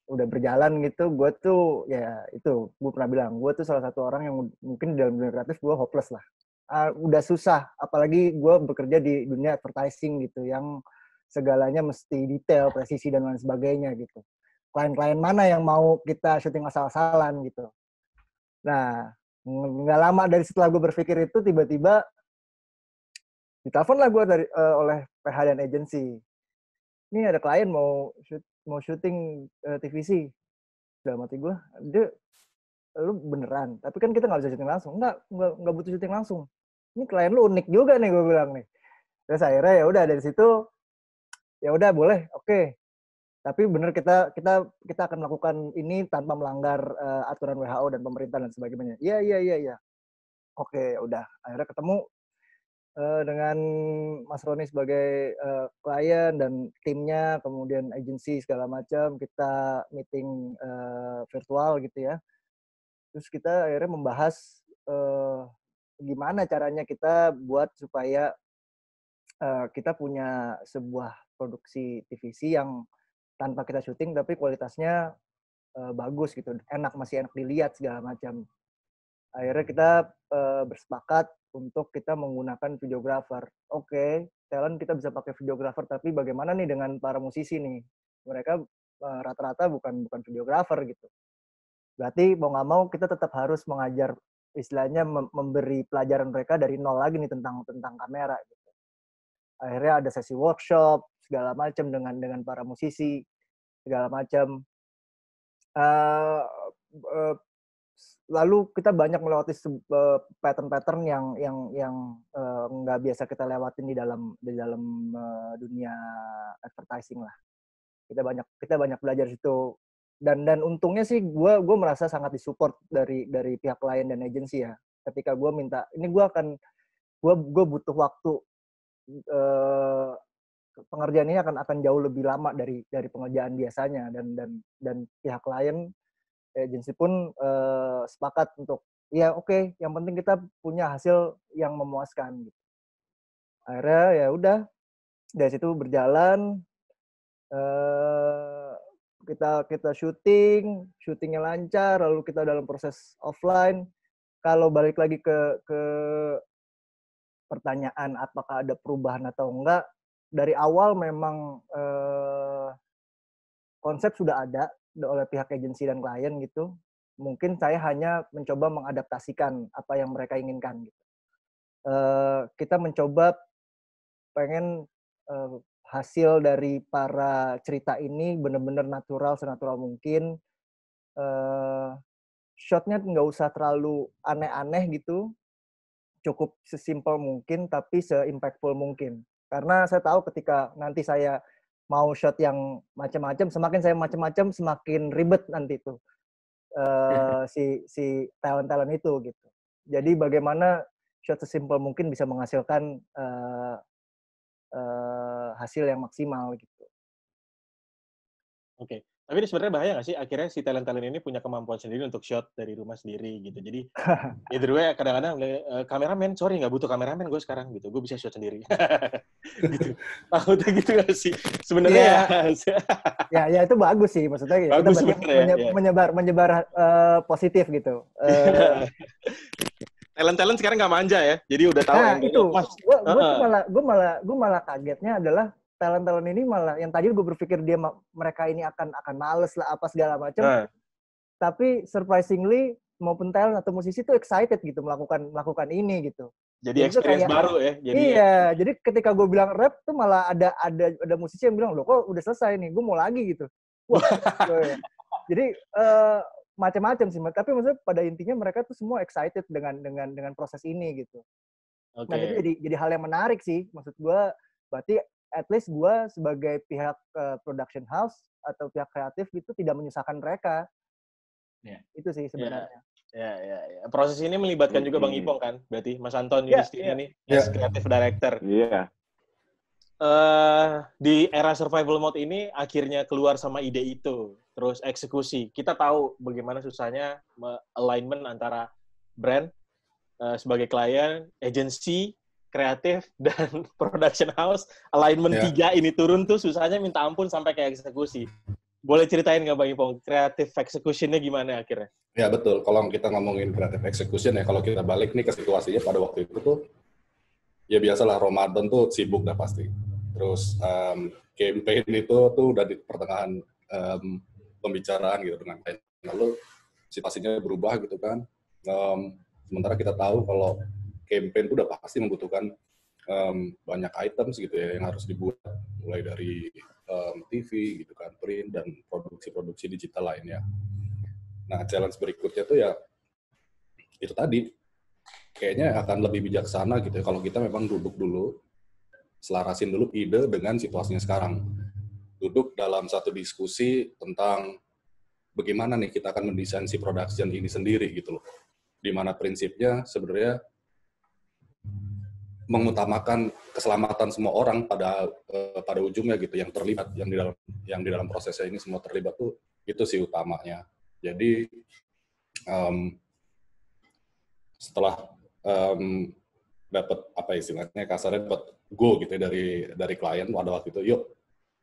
berjalan gitu, gue tuh ya itu gue pernah bilang, gue tuh salah satu orang yang mungkin di dalam dunia kreatif gue hopeless lah. Udah susah, apalagi gue bekerja di dunia advertising gitu, yang segalanya mesti detail, presisi dan lain sebagainya gitu. Klien-klien mana yang mau kita syuting asal-asalan gitu. Nah, nggak lama dari setelah gue berpikir itu, tiba-tiba ditelepon lah gue oleh PH dan agency. Ini ada klien mau syuting TVC. Dalam hati gue, lu beneran? Tapi kan kita nggak bisa syuting langsung. Nggak butuh syuting langsung. Ini klien lu unik juga nih, gue bilang nih. Terus akhirnya ya udah dari situ, ya udah boleh, oke. Tapi bener kita akan melakukan ini tanpa melanggar aturan WHO dan pemerintah dan sebagainya. Iya. Oke, udah. Akhirnya ketemu dengan Mas Roni sebagai klien dan timnya, kemudian agensi segala macam, kita meeting virtual gitu ya. Terus kita akhirnya membahas gimana caranya kita buat supaya kita punya sebuah produksi TVC yang tanpa kita syuting tapi kualitasnya bagus gitu, masih enak dilihat segala macam. Akhirnya kita bersepakat untuk kita menggunakan videographer. Oke, talent kita bisa pakai videographer, tapi bagaimana nih dengan para musisi nih? Mereka rata-rata bukan videographer gitu. Berarti mau nggak mau kita tetap harus mengajar, istilahnya memberi pelajaran mereka dari nol lagi nih tentang kamera gitu. Akhirnya ada sesi workshop segala macam dengan para musisi segala macam. Lalu kita banyak melewati pattern-pattern yang nggak biasa kita lewatin di dalam dunia advertising lah. Kita banyak belajar situ. Dan untungnya sih gue merasa sangat disupport dari pihak klien dan agensi ya. Ketika gue minta, ini gue butuh waktu, pengerjaan ini akan jauh lebih lama dari pengerjaan biasanya, dan pihak klien agensi pun sepakat untuk ya oke, yang penting kita punya hasil yang memuaskan gitu. Akhirnya ya udah dari situ berjalan, kita syutingnya lancar, lalu kita dalam proses offline. Kalau balik lagi ke pertanyaan apakah ada perubahan atau enggak, dari awal memang konsep sudah ada oleh pihak agensi dan klien gitu. Mungkin saya hanya mencoba mengadaptasikan apa yang mereka inginkan gitu. Kita mencoba pengen hasil dari para cerita ini benar-benar natural, senatural mungkin. Shotnya nggak usah terlalu aneh-aneh gitu, cukup sesimpel mungkin tapi se-impactful mungkin. Karena saya tahu ketika nanti saya mau shot yang macam-macam, semakin saya macam-macam semakin ribet nanti tuh si talent itu gitu. Jadi bagaimana shot sesimpel mungkin bisa menghasilkan hasil yang maksimal gitu. Oke. Tapi ini sebenarnya bahaya nggak sih? Akhirnya si talent-talent ini punya kemampuan sendiri untuk shot dari rumah sendiri gitu. Jadi either way kadang-kadang kameramen, sorry nggak butuh kameramen gue sekarang gitu. Gue bisa shot sendiri. Gitu. Takutnya gitu nggak sih? Sebenarnya ya itu bagus sih, maksudnya ya bagus kita berarti menyebar positif gitu. Talent-talent sekarang nggak manja ya. Jadi udah tahu itu. Gue malah kagetnya adalah talent ini malah yang tadi gue berpikir mereka ini akan males lah apa segala macam. Tapi surprisingly maupun talent atau musisi tuh excited gitu melakukan ini gitu. Jadi experience kayak, baru ya. Jadi ketika gue bilang rap tuh malah ada musisi yang bilang, loh kok udah selesai nih, gue mau lagi gitu. Wah, jadi macam-macam sih, tapi maksudnya pada intinya mereka tuh semua excited dengan proses ini gitu. Okay. Nah itu jadi hal yang menarik sih, maksud gue. Berarti at least gue sebagai pihak production house atau pihak kreatif gitu tidak menyusahkan mereka. Itu sih sebenarnya. Ya. Proses ini melibatkan juga Bang Ipong kan, berarti Mas Anton Yudhistira ini as creative director. Iya. Di era survival mode ini akhirnya keluar sama ide itu, terus eksekusi. Kita tahu bagaimana susahnya alignment antara brand sebagai klien, agency, kreatif, dan production house. Alignment 3 ini turun tuh susahnya minta ampun sampai ke eksekusi. Boleh ceritain nggak Bang Ipong, creative execution-nya gimana akhirnya? Ya betul, kalau kita ngomongin creative execution ya, kalau kita balik nih ke situasinya pada waktu itu tuh, ya biasalah Ramadan tuh sibuk dah pasti. Terus campaign itu tuh udah di pertengahan pembicaraan gitu dengan klien. Lalu situasinya berubah gitu kan. Sementara kita tahu kalau campaign itu udah pasti membutuhkan banyak items gitu ya yang harus dibuat, mulai dari TV gitu kan, print dan produksi digital lainnya. Nah, challenge berikutnya tuh ya itu tadi, kayaknya akan lebih bijaksana gitu ya kalau kita memang duduk dulu, selarasin dulu ide dengan situasinya sekarang. Duduk dalam satu diskusi tentang bagaimana nih kita akan mendesain si production ini sendiri gitu loh. Di mana prinsipnya sebenarnya mengutamakan keselamatan semua orang pada ujungnya gitu, yang terlibat, yang di dalam prosesnya ini semua terlibat tuh itu sih utamanya. Jadi setelah dapat apa istilahnya kasarnya dapat go gitu ya dari klien pada waktu itu, yuk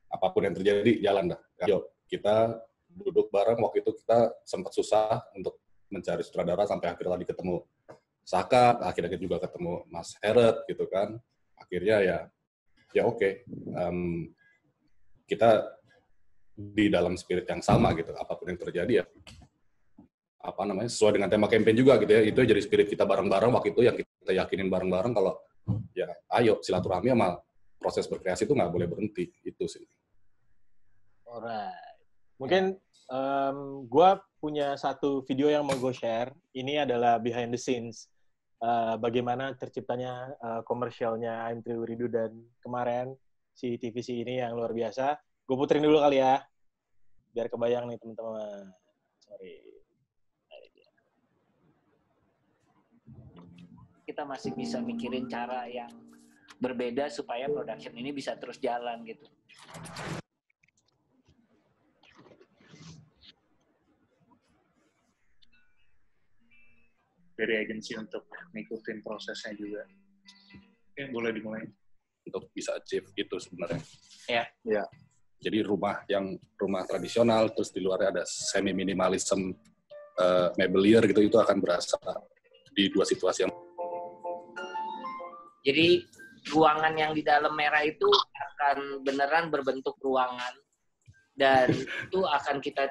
apapun yang terjadi jalan dah, yuk kita duduk bareng. Waktu itu kita sempat susah untuk mencari sutradara sampai akhirnya tadi ketemu Saka, akhirnya juga ketemu Mas Heret gitu kan. Akhirnya ya oke. Kita di dalam spirit yang sama gitu, apapun yang terjadi ya sesuai dengan tema campaign juga gitu ya. Itu jadi spirit kita bareng-bareng waktu itu yang kita yakinin bareng-bareng kalau ya ayo silaturahmi sama proses berkreasi itu nggak boleh berhenti, itu sih. Alright. Mungkin gue punya satu video yang mau gue share. Ini adalah behind the scenes. Bagaimana terciptanya komersialnya I'm Tri Uridu dan kemarin si TVC ini yang luar biasa. Gue puterin dulu kali ya. Biar kebayang nih teman-teman. Sorry. Kita masih bisa mikirin cara yang berbeda supaya production ini bisa terus jalan gitu. Dari agensi untuk ngikutin prosesnya juga. Oke, boleh dimulai. Untuk bisa achieve itu sebenarnya. Ya. Jadi rumah tradisional, terus di luarnya ada semi minimalism meubilier gitu, itu akan berasa di dua situasi yang. Jadi ruangan yang di dalam merah itu akan beneran berbentuk ruangan, dan itu akan kita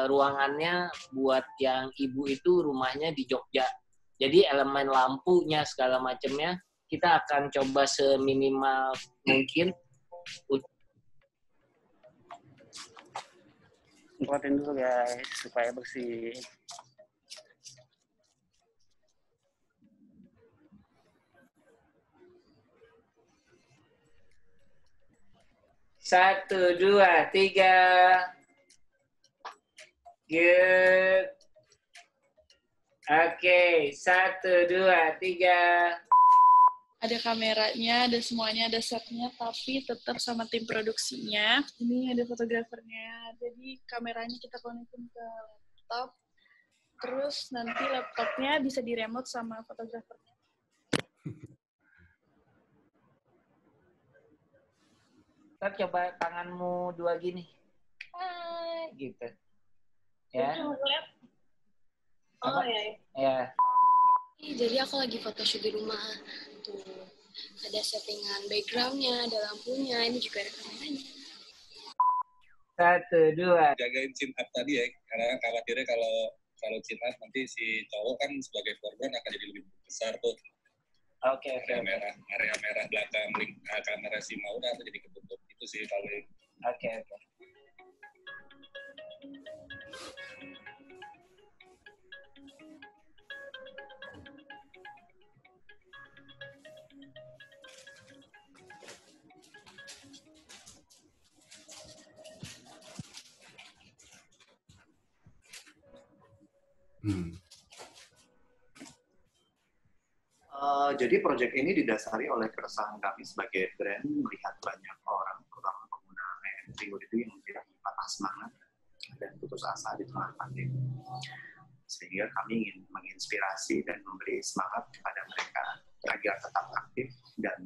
ruangannya buat yang ibu itu rumahnya di Jogja. Jadi elemen lampunya segala macamnya kita akan coba seminimal mungkin. Semprotin dulu guys supaya bersih. Satu, dua, tiga. Good. Oke, 1, 2, 3. Ada kameranya, ada semuanya, ada setnya, tapi tetap sama tim produksinya. Ini ada fotografernya, jadi kameranya kita konekin ke laptop, terus nanti laptopnya bisa di-remote sama fotografernya. Ntar coba tanganmu dua gini. Gitu. Ya. Oh ya. Ya. Jadi aku lagi photoshoot di rumah. Tuh, ada settingan background-nya, ada lampunya, ini juga ada kameranya. 1, 2. Jagain chin up tadi ya, karena khawatirnya kalau chin up nanti si cowok kan sebagai korban akan jadi lebih besar tuh. Oke. Area merah belakang kamera si Maura akan jadi ketutup. Itu sih paling. Oke. Jadi proyek ini didasari oleh keresahan kami sebagai brand melihat banyak orang, terutama pengguna AMT itu yang menjadi patah semangat dan putus asa di tengah pandemi. Sehingga kami ingin menginspirasi dan memberi semangat kepada mereka agar tetap aktif dan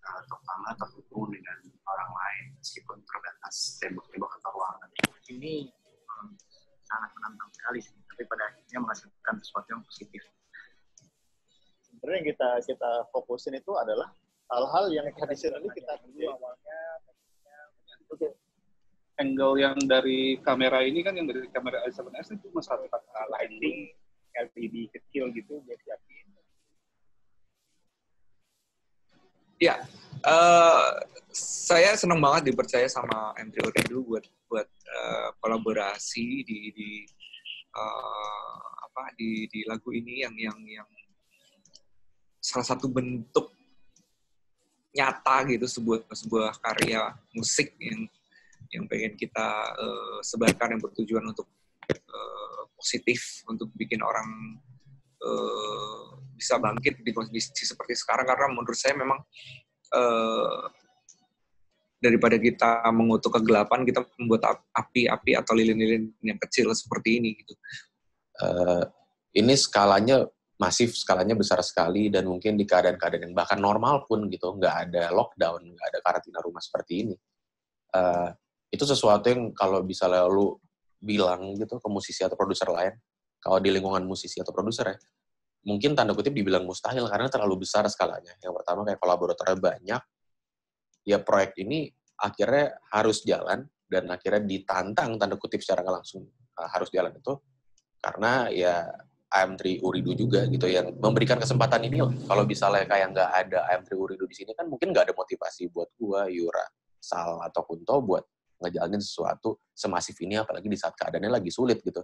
terutama terhubung dengan orang lain meskipun terbatas tembok-tembok atau ruangan. Ini sangat menantang sekali sih, tapi pada akhirnya menghasilkan sesuatu yang positif. Sebenarnya yang kita fokusin itu adalah hal-hal yang tradisional kita dulu awalnya. Angle yang dari kamera ini kan, yang dari kamera A7S itu masalah lighting LED kecil gitu buat yakin. Ya, saya senang banget dipercaya sama M3 Uridu buat kolaborasi di lagu ini yang salah satu bentuk nyata gitu sebuah karya musik yang pengen kita sebarkan, yang bertujuan untuk positif, untuk bikin orang bisa bangkit di kondisi seperti sekarang. Karena menurut saya memang daripada kita mengutuk kegelapan, kita membuat api-api atau lilin-lilin yang kecil seperti ini gitu. Ini skalanya masif, skalanya besar sekali, dan mungkin di keadaan-keadaan yang bahkan normal pun gitu, nggak ada lockdown, nggak ada karantina rumah seperti ini. Itu sesuatu yang kalau bisa lalu bilang gitu ke musisi atau produser lain, kalau di lingkungan musisi atau produser ya, mungkin tanda kutip dibilang mustahil karena terlalu besar skalanya. Yang pertama kayak kolaboratornya banyak, ya proyek ini akhirnya harus jalan, dan akhirnya ditantang tanda kutip secara langsung harus jalan itu, karena ya AM3 Uridu juga gitu yang memberikan kesempatan ini. Kalau misalnya kayak nggak ada AM3 Uridu di sini kan mungkin nggak ada motivasi buat gua, Yura, Sal, atau Kunto buat ngejalanin sesuatu semasif ini, apalagi di saat keadaannya lagi sulit gitu.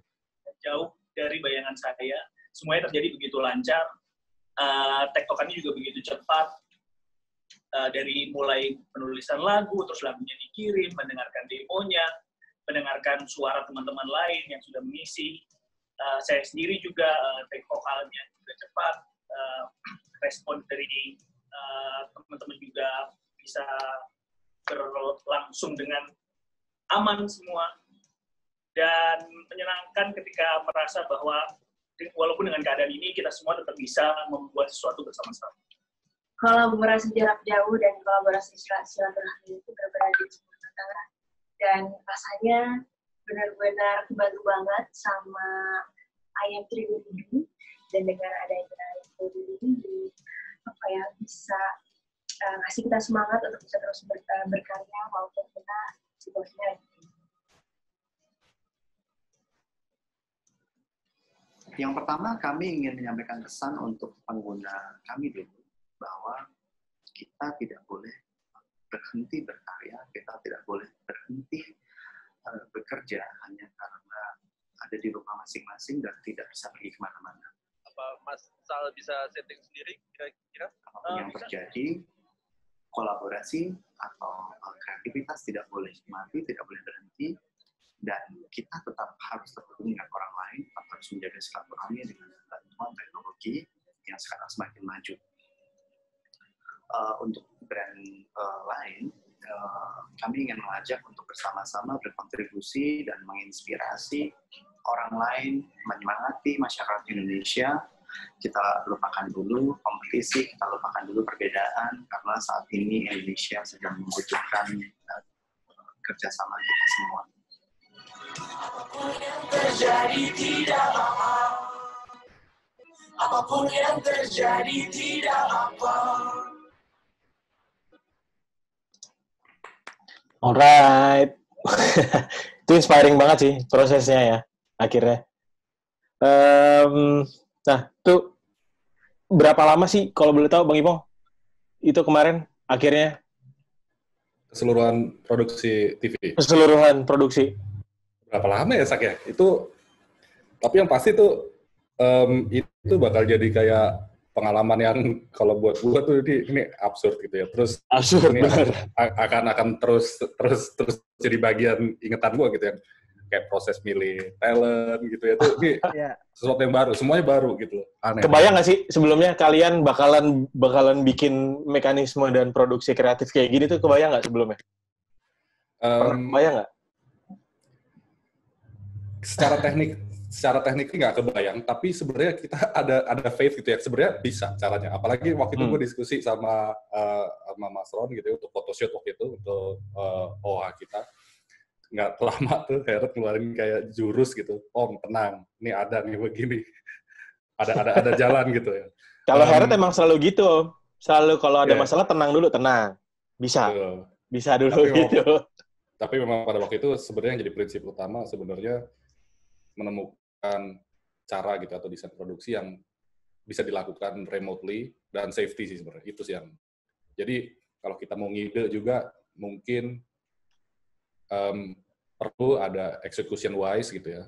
Jauh dari bayangan saya, semuanya terjadi begitu lancar, tektokannya juga begitu cepat, dari mulai penulisan lagu, terus lagunya dikirim, mendengarkan demonya, mendengarkan mendengarkan suara teman-teman lain yang sudah mengisi. Saya sendiri juga take vokalnya juga cepat, respon dari teman-teman juga bisa berlangsung dengan aman semua, dan menyenangkan ketika merasa bahwa walaupun dengan keadaan ini kita semua tetap bisa membuat sesuatu bersama-sama. Kolaborasi jarak jauh dan kolaborasi silaturahmi itu benar-benar di semua negara, dan rasanya benar-benar kebantu banget sama IM3 ini, dan dengan adanya IM3 ini bisa ngasih kita semangat untuk bisa terus berkarya walaupun kita situasinya. Yang pertama, kami ingin menyampaikan pesan untuk pengguna kami dulu, bahwa kita tidak boleh berhenti berkarya, kita tidak boleh berhenti bekerja hanya karena ada di rumah masing-masing dan tidak bisa pergi kemana-mana. Apa Mas Sal bisa setting sendiri kira-kira? Apapun yang terjadi, kolaborasi atau kreativitas tidak boleh mati, tidak boleh berhenti, dan kita tetap harus terhubung dengan orang lain, harus menjaga silaturahmi dengan bantuan teknologi yang sekarang semakin maju. Untuk brand lain, kami ingin mengajak untuk bersama-sama berkontribusi dan menginspirasi orang lain, menyemangati masyarakat Indonesia. Kita lupakan dulu kompetisi, kita lupakan dulu perbedaan, karena saat ini Indonesia sedang membutuhkan kerjasama kita semua. Apapun yang terjadi tidak apa. Apapun yang terjadi tidak apa. Alright. Itu inspiring banget sih prosesnya ya, akhirnya. Nah, tuh berapa lama sih kalau boleh tahu Bang Ipong? Itu kemarin akhirnya? Keseluruhan produksi TV. Keseluruhan produksi. Berapa lama ya, Sak ya? Itu, tapi yang pasti tuh itu bakal jadi kayak pengalaman yang kalau buat gua tuh ini absurd gitu ya. Terus absurd, ini akan terus jadi bagian ingatan gua gitu ya. Kayak proses milih talent gitu ya. Itu ini sesuatu yang baru, semuanya baru gitu. Aneh. Kebayang nggak sih sebelumnya kalian bakalan bikin mekanisme dan produksi kreatif kayak gini tuh, kebayang nggak sebelumnya? Kebayang nggak? Secara teknik nggak kebayang, tapi sebenarnya kita ada faith gitu ya, sebenarnya bisa caranya. Apalagi waktu itu gue diskusi sama Mas Ron gitu ya, untuk photoshoot waktu itu, untuk OH kita. Nggak lama tuh, Heret ngeluarin kayak jurus gitu. Tenang, ini ada nih begini. Ada jalan gitu ya. Kalau Heret emang selalu gitu, Om. Selalu kalau ada masalah, tenang dulu, tenang. Bisa dulu tapi gitu. Tapi memang pada waktu itu sebenarnya yang jadi prinsip utama sebenarnya menemukan cara gitu atau desain produksi yang bisa dilakukan remotely dan safety sih sebenarnya. Itu sih yang. Jadi kalau kita mau ngide juga mungkin perlu ada execution wise gitu ya.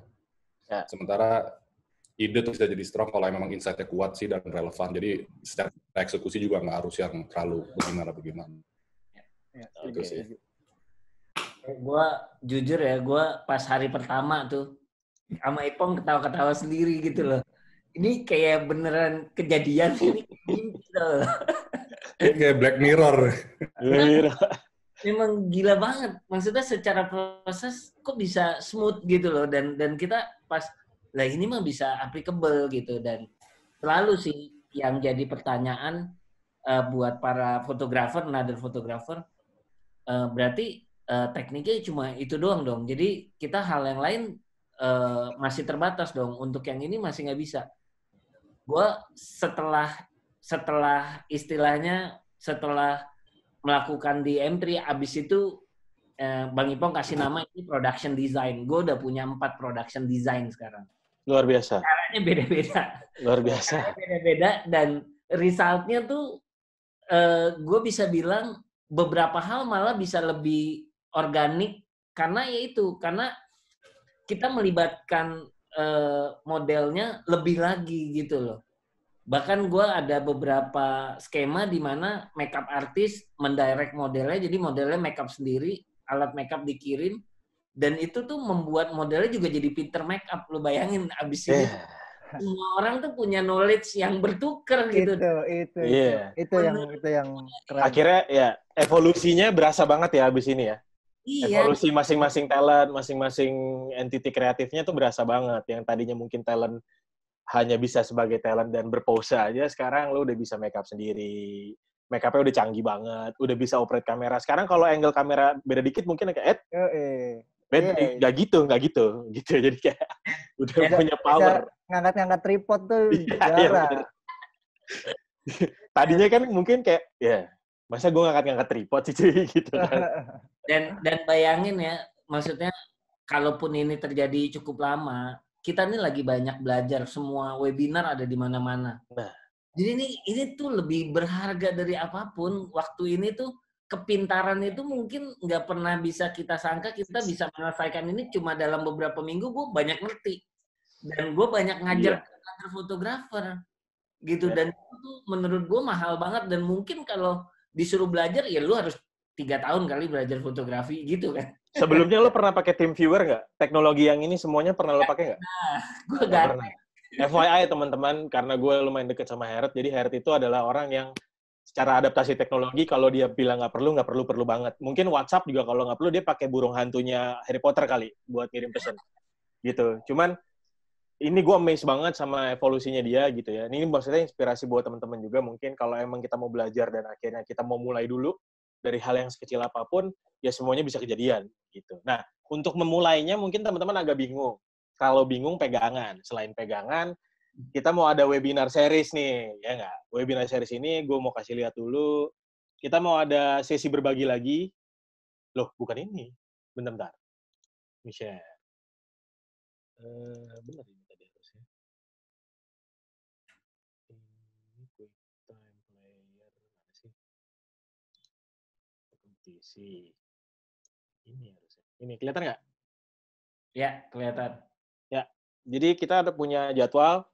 Sementara ide itu bisa jadi strong kalau memang insight-nya kuat sih dan relevan. Jadi secara eksekusi juga nggak harus yang terlalu bagaimana. Itu sih. Gue jujur ya, gue pas hari pertama tuh sama Ipong ketawa-ketawa sendiri gitu loh. Ini kayak beneran kejadian ini gitu loh. Kayak Black Mirror. Memang gila banget. Maksudnya secara proses kok bisa smooth gitu loh, dan kita pas lah ini mah bisa applicable gitu. Dan selalu sih yang jadi pertanyaan buat para fotografer, berarti tekniknya cuma itu doang dong. Jadi kita hal yang lain masih terbatas dong. Untuk yang ini masih nggak bisa. Gue setelah melakukan di M3, abis itu Bang Ipong kasih nama ini production design. Gue udah punya 4 production design sekarang. Luar biasa. Caranya beda-beda. Luar biasa. Beda-beda, dan resultnya tuh gue bisa bilang beberapa hal malah bisa lebih organik karena kita melibatkan modelnya lebih lagi gitu loh. Bahkan gue ada beberapa skema di mana makeup artist mendirect modelnya, jadi modelnya makeup sendiri, alat makeup dikirim, Dan itu tuh membuat modelnya juga jadi pinter make up. Lu bayangin abis ini semua orang tuh punya knowledge yang bertukar gitu. Itu yang keren. Akhirnya ya evolusinya berasa banget ya abis ini ya. Iya. Evolusi masing-masing talent, masing-masing entity kreatifnya tuh berasa banget. Yang tadinya mungkin talent hanya bisa sebagai talent dan berpose aja, sekarang lu udah bisa make up sendiri. Make up-nya udah canggih banget, udah bisa operate kamera. Sekarang kalau angle kamera beda dikit mungkin kayak nggak gitu. Jadi kayak udah punya power. Ngangkat-ngangkat tripod tuh Iya, tadinya kan mungkin kayak masa gue ngangkat-ngangkat tripod sih cuy gitu kan. Dan bayangin ya, maksudnya kalaupun ini terjadi cukup lama, kita nih lagi banyak belajar, semua webinar ada di mana-mana. Nah, jadi ini tuh lebih berharga dari apapun. Waktu ini tuh kepintaran itu mungkin nggak pernah bisa kita sangka kita bisa menyelesaikan ini cuma dalam beberapa minggu. Gue banyak ngerti dan gue banyak ngajar fotografer gitu. Dan itu menurut gue mahal banget dan mungkin kalau disuruh belajar ya lu harus 3 tahun kali belajar fotografi gitu kan. Sebelumnya lo pernah pakai TeamViewer nggak? Teknologi yang ini semuanya pernah lo pakai nggak? Nah, gue nggak pernah. FYI teman-teman, karena gue lumayan deket sama Heret, jadi Heret itu adalah orang yang secara adaptasi teknologi, kalau dia bilang nggak perlu banget. Mungkin WhatsApp juga kalau nggak perlu, dia pakai burung hantunya Harry Potter kali, buat ngirim pesan. Gitu. Cuman, ini gue amazed banget sama evolusinya dia gitu ya. Ini maksudnya inspirasi buat teman-teman juga, mungkin kalau emang kita mau belajar dan akhirnya kita mau mulai dulu, dari hal yang sekecil apapun, ya semuanya bisa kejadian. Gitu. Nah, untuk memulainya mungkin teman-teman agak bingung. Kalau bingung, pegangan. Selain pegangan, kita mau ada webinar series nih, ya nggak? Webinar series ini gue mau kasih lihat dulu. Kita mau ada sesi berbagi lagi. Loh, bukan ini. Bentar. Michelle. Benar ini tadi harusnya. Ini quick time player. Mana sih? Kompetisi. Ini harusnya. Ini, kelihatan nggak? Ya, kelihatan. Ya, jadi kita ada punya jadwal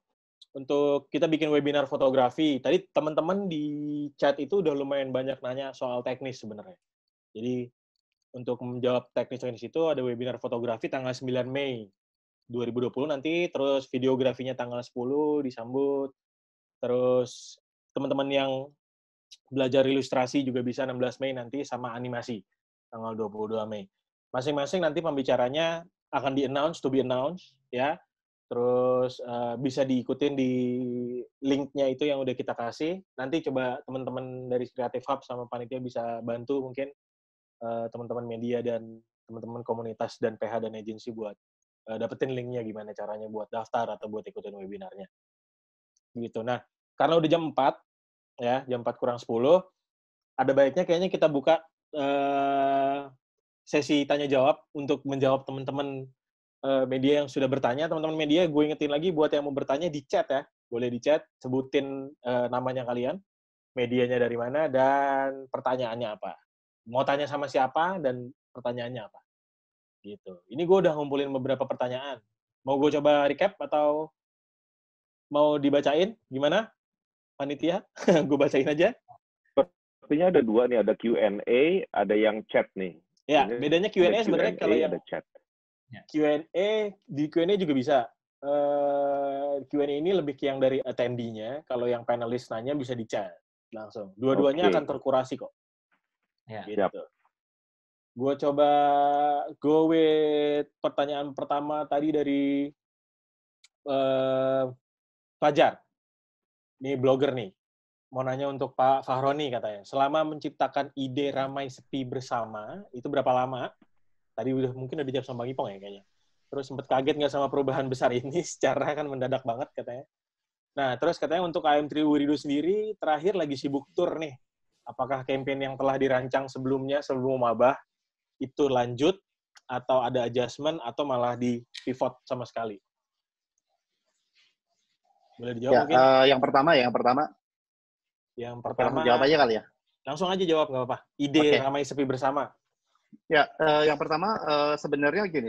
untuk kita bikin webinar fotografi. Tadi teman-teman di chat itu udah lumayan banyak nanya soal teknis sebenarnya. Jadi untuk menjawab teknis-teknis itu ada webinar fotografi tanggal 9 Mei 2020 nanti, terus videografinya tanggal 10 disambut. Terus teman-teman yang belajar ilustrasi juga bisa 16 Mei nanti sama animasi tanggal 22 Mei. Masing-masing nanti pembicaranya akan di-announce, to be announced, ya. Terus bisa diikutin di link-nya itu yang udah kita kasih. Nanti coba teman-teman dari Creative Hub sama panitia bisa bantu mungkin teman-teman media dan teman-teman komunitas dan PH dan agensi buat dapetin link-nya gimana caranya buat daftar atau buat ikutin webinarnya. Gitu. Nah, karena udah jam 4, ya, jam 4 kurang 10, ada baiknya kayaknya kita buka sesi tanya-jawab untuk menjawab teman-teman media yang sudah bertanya. Teman-teman media, gue ingetin lagi buat yang mau bertanya di chat ya. Boleh di chat, sebutin namanya kalian, medianya dari mana, dan pertanyaannya apa. Mau tanya sama siapa, dan pertanyaannya apa. Gitu. Ini gue udah ngumpulin beberapa pertanyaan. Mau gue coba recap atau mau dibacain? Gimana? Panitia? Gue bacain aja. Sepertinya ada 2 nih, ada Q&A, ada yang chat nih. Ya, bedanya Q&A sebenarnya kalau yang ada chat. Q&A, di Q&A juga bisa. Q&A ini lebih ke yang dari attendee-nya. Kalau yang panelis nanya bisa di chat langsung. Dua-duanya akan terkurasi kok. Ya. Gitu. Gue coba go with pertanyaan pertama tadi dari Fajar. Ini blogger nih. Mau nanya untuk Pak Fahroni katanya. Selama menciptakan ide Ramai Sepi Bersama, itu berapa lama? Tadi mungkin udah dijawab sama Bang Ipong ya kayaknya. Terus sempat kaget nggak sama perubahan besar ini? Secara kan mendadak banget katanya. Nah, terus katanya untuk AM3 Wuridu sendiri, terakhir lagi sibuk tour nih. Apakah campaign yang telah dirancang sebelumnya, sebelum wabah, itu lanjut, atau ada adjustment, atau malah di pivot sama sekali? Boleh dijawab mungkin? Yang pertama. Langsung jawab aja kali ya? Langsung aja jawab, nggak apa-apa. Ide Ramai Sepi Bersama. Ya, yang pertama sebenarnya gini,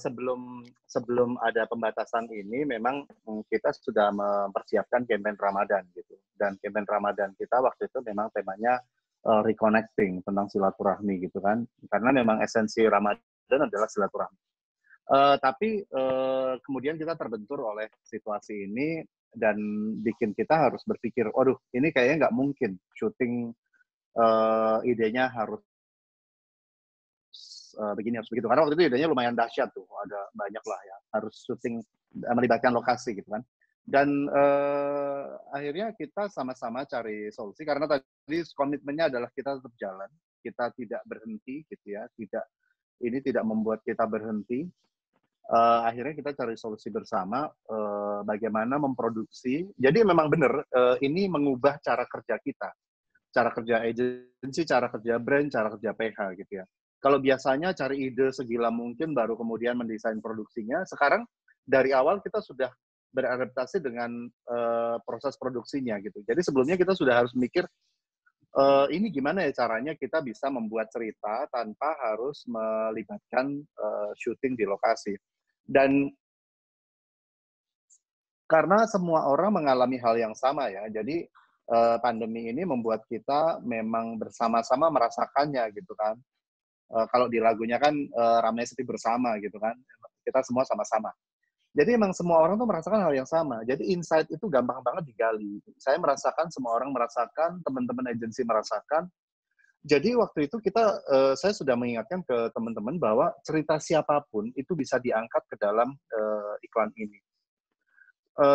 sebelum ada pembatasan ini memang kita sudah mempersiapkan campaign Ramadan gitu. Dan campaign Ramadan kita waktu itu memang temanya reconnecting, tentang silaturahmi gitu kan. Karena memang esensi Ramadan Ramadan adalah silaturahmi. Tapi kemudian kita terbentur oleh situasi ini dan bikin kita harus berpikir, waduh, ini kayaknya nggak mungkin syuting idenya harus begini, harus begitu. Karena waktu itu idenya lumayan dahsyat tuh, ada banyak lah ya, harus syuting melibatkan lokasi gitu kan. Dan akhirnya kita sama-sama cari solusi, karena tadi komitmennya adalah kita tetap jalan, kita tidak berhenti gitu ya, ini tidak membuat kita berhenti. Akhirnya kita cari solusi bersama bagaimana memproduksi. Jadi memang benar ini mengubah cara kerja kita, cara kerja agensi, cara kerja brand, cara kerja PH gitu ya. Kalau biasanya cari ide segila mungkin baru kemudian mendesain produksinya, sekarang dari awal kita sudah beradaptasi dengan proses produksinya gitu. Jadi sebelumnya kita sudah harus mikir ini gimana ya caranya kita bisa membuat cerita tanpa harus melibatkan syuting di lokasi. Dan karena semua orang mengalami hal yang sama ya, jadi pandemi ini membuat kita memang bersama-sama merasakannya gitu kan. Kalau di lagunya kan ramai seperti bersama gitu kan, kita semua sama-sama. Jadi emang semua orang tuh merasakan hal yang sama. Jadi insight itu gampang banget digali. Saya merasakan, semua orang merasakan, teman-teman agensi merasakan. Jadi waktu itu saya sudah mengingatkan ke teman-teman bahwa cerita siapapun itu bisa diangkat ke dalam iklan ini.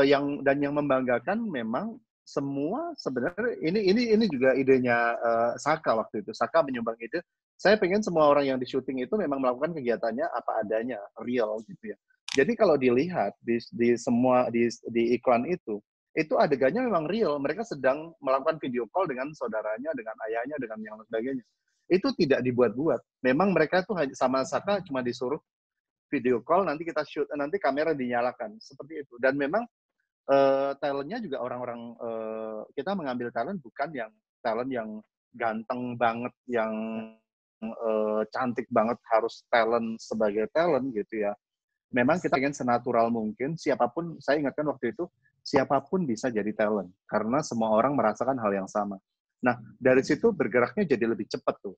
Yang membanggakan memang semua sebenarnya ini juga idenya Saka waktu itu. Saka menyumbang ide. Saya pengen semua orang yang di syuting itu memang melakukan kegiatannya apa adanya, real gitu ya. Jadi kalau dilihat di iklan itu adegannya memang real. Mereka sedang melakukan video call dengan saudaranya, dengan ayahnya, dengan yang sebagainya. Itu tidak dibuat-buat. Memang mereka tuh sama Saka cuma disuruh video call, nanti kita shoot, nanti kamera dinyalakan. Seperti itu. Dan memang talentnya juga orang-orang, kita mengambil talent bukan yang talent yang ganteng banget, yang cantik banget, harus talent sebagai talent gitu ya. Memang kita ingin senatural mungkin, siapapun, saya ingatkan waktu itu, siapapun bisa jadi talent, karena semua orang merasakan hal yang sama. Nah, dari situ bergeraknya jadi lebih cepat tuh.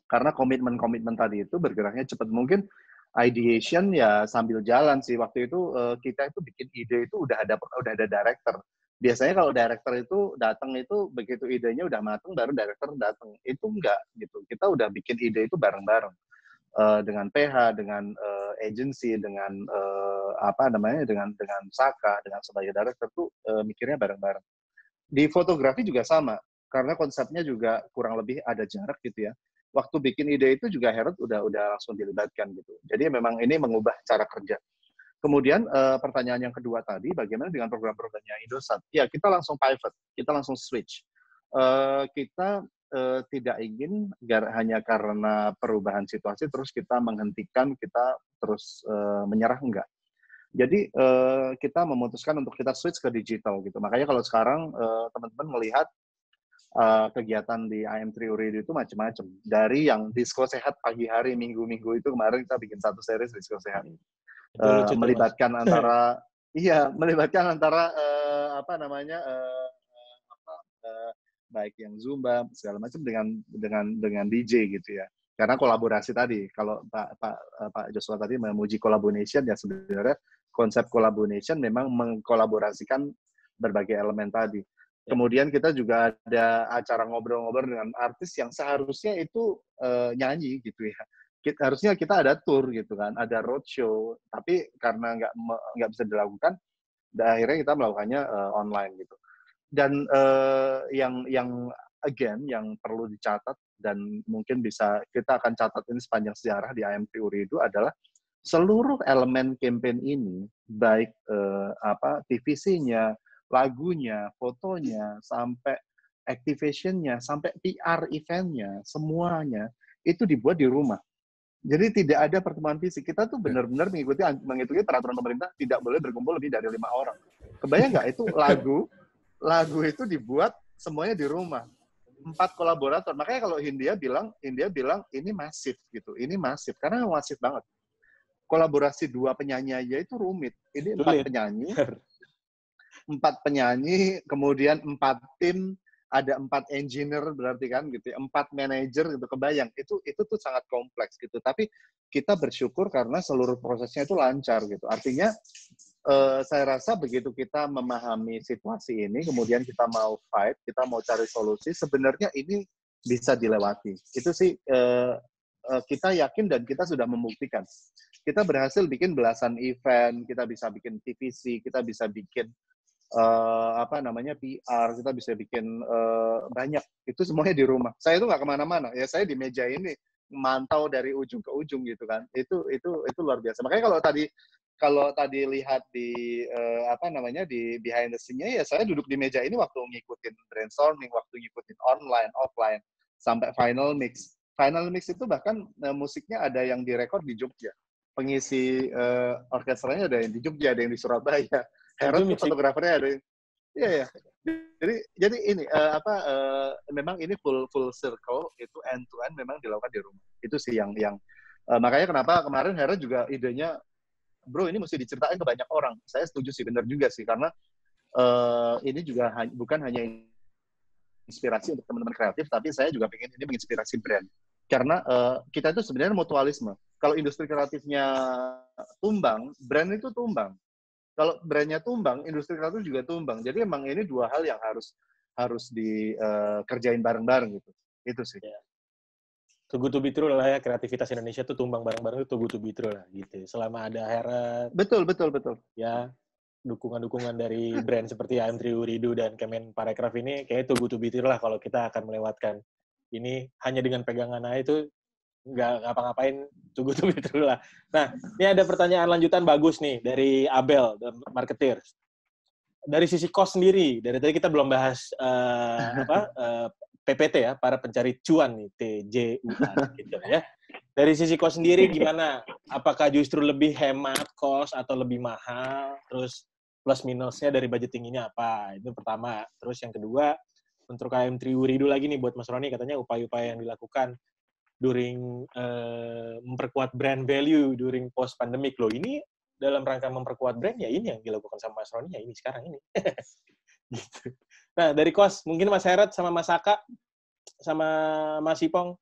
Karena komitmen-komitmen tadi itu bergeraknya cepat. Mungkin ideation ya sambil jalan sih. Waktu itu kita itu bikin ide itu udah ada director. Biasanya kalau director itu datang itu begitu idenya udah matang baru director datang. Itu enggak gitu. Kita udah bikin ide itu bareng-bareng. Dengan PH, dengan agency, dengan dengan Saka, dengan sebagai director tuh mikirnya bareng-bareng. Di fotografi juga sama, karena konsepnya juga kurang lebih ada jarak gitu ya. Waktu bikin ide itu juga Herod udah langsung dilibatkan gitu. Jadi memang ini mengubah cara kerja. Kemudian pertanyaan yang kedua tadi, bagaimana dengan program-programnya Indosat? Ya, kita langsung pivot, kita langsung switch. Kita tidak ingin hanya karena perubahan situasi terus kita menghentikan, kita terus menyerah, enggak. Jadi kita memutuskan untuk kita switch ke digital gitu. Makanya kalau sekarang teman-teman melihat kegiatan di IM3 Uridu itu macam-macam. Dari yang disco sehat pagi hari, minggu-minggu itu kemarin kita bikin satu series disco sehat. Melibatkan antara baik yang Zumba segala macam dengan DJ gitu ya. Karena kolaborasi tadi, kalau Pak Joshua tadi memuji collaboration, ya sebenarnya konsep collaboration memang mengkolaborasikan berbagai elemen tadi. Kemudian kita juga ada acara ngobrol-ngobrol dengan artis yang seharusnya itu nyanyi gitu ya. Harusnya kita ada tour gitu kan, ada roadshow, tapi karena nggak bisa dilakukan, akhirnya kita melakukannya online gitu. Dan yang perlu dicatat dan mungkin bisa kita akan catat ini sepanjang sejarah di IM3 Uridu adalah seluruh elemen campaign ini, baik TVC-nya, lagunya, fotonya, sampai activation-nya, sampai PR event-nya, semuanya itu dibuat di rumah. Jadi tidak ada pertemuan fisik. Kita tuh benar-benar mengikuti peraturan pemerintah, tidak boleh berkumpul lebih dari 5 orang. Kebayang nggak itu lagu itu dibuat semuanya di rumah. 4 kolaborator. Makanya kalau Hindia bilang ini masif gitu. Ini masif karena masif banget. Kolaborasi 2 penyanyi aja itu rumit. Ini 4 penyanyi. 4 penyanyi, kemudian 4 tim, ada 4 engineer berarti kan gitu ya, 4 manajer gitu, kebayang. Itu tuh sangat kompleks gitu. Tapi kita bersyukur karena seluruh prosesnya itu lancar gitu. Artinya saya rasa begitu kita memahami situasi ini, kemudian kita mau fight, kita mau cari solusi, sebenarnya ini bisa dilewati. Itu sih kita yakin dan kita sudah membuktikan. Kita berhasil bikin belasan event, kita bisa bikin TVC, kita bisa bikin PR, kita bisa bikin banyak. Itu semuanya di rumah. Saya itu nggak kemana-mana. Ya saya di meja ini mantau dari ujung ke ujung gitu kan. Itu luar biasa. Makanya kalau tadi lihat di di behind the scene-nya, ya saya duduk di meja ini waktu ngikutin brainstorming, waktu ngikutin online, offline, sampai final mix. Final mix itu bahkan musiknya ada yang direkod di Jogja. Pengisi orkestranya ada yang di Jogja, ada yang di Surabaya. Herod fotografernya ada. Iya. Jadi ini memang ini full circle itu end to end memang dilakukan di rumah. Itu sih yang makanya kenapa kemarin Herod juga idenya, bro ini mesti diceritain ke banyak orang. Saya setuju sih, benar juga sih, karena ini juga bukan hanya inspirasi untuk teman-teman kreatif, tapi saya juga pengen ini menginspirasi brand. Karena kita itu sebenarnya mutualisme. Kalau industri kreatifnya tumbang, brand itu tumbang. Kalau brandnya tumbang, industri kreatif juga tumbang. Jadi emang ini dua hal yang harus dikerjain bareng-bareng gitu. Itu sih. Too good to be true lah ya, kreativitas Indonesia tuh tumbang bareng-bareng itu too good to be true lah gitu. Selama ada Herod. Betul. Ya, dukungan-dukungan dari brand seperti AM3 Uridu dan Kemenparekraf ini kayak too good to be true lah kalau kita akan melewatkan. Ini hanya dengan pegangan aja itu nggak ngapa-ngapain, too good to be true lah. Nah, ini ada pertanyaan lanjutan bagus nih dari Abel, marketer. Dari sisi cost sendiri, dari tadi kita belum bahas PPT ya, para pencari cuan nih, TJUan gitu ya. Dari sisi cost sendiri gimana? Apakah justru lebih hemat cost atau lebih mahal? Terus plus minusnya dari budgeting ini apa? Itu pertama. Terus yang kedua, untuk AM3 Uridu lagi nih buat Mas Roni, katanya upaya-upaya yang dilakukan during memperkuat brand value during post pandemic. Loh, ini dalam rangka memperkuat brand ya ini yang dilakukan sama Mas Roni ya ini sekarang ini. Gitu. Nah, dari cost mungkin Mas Herod sama Mas Saka sama Mas Ipong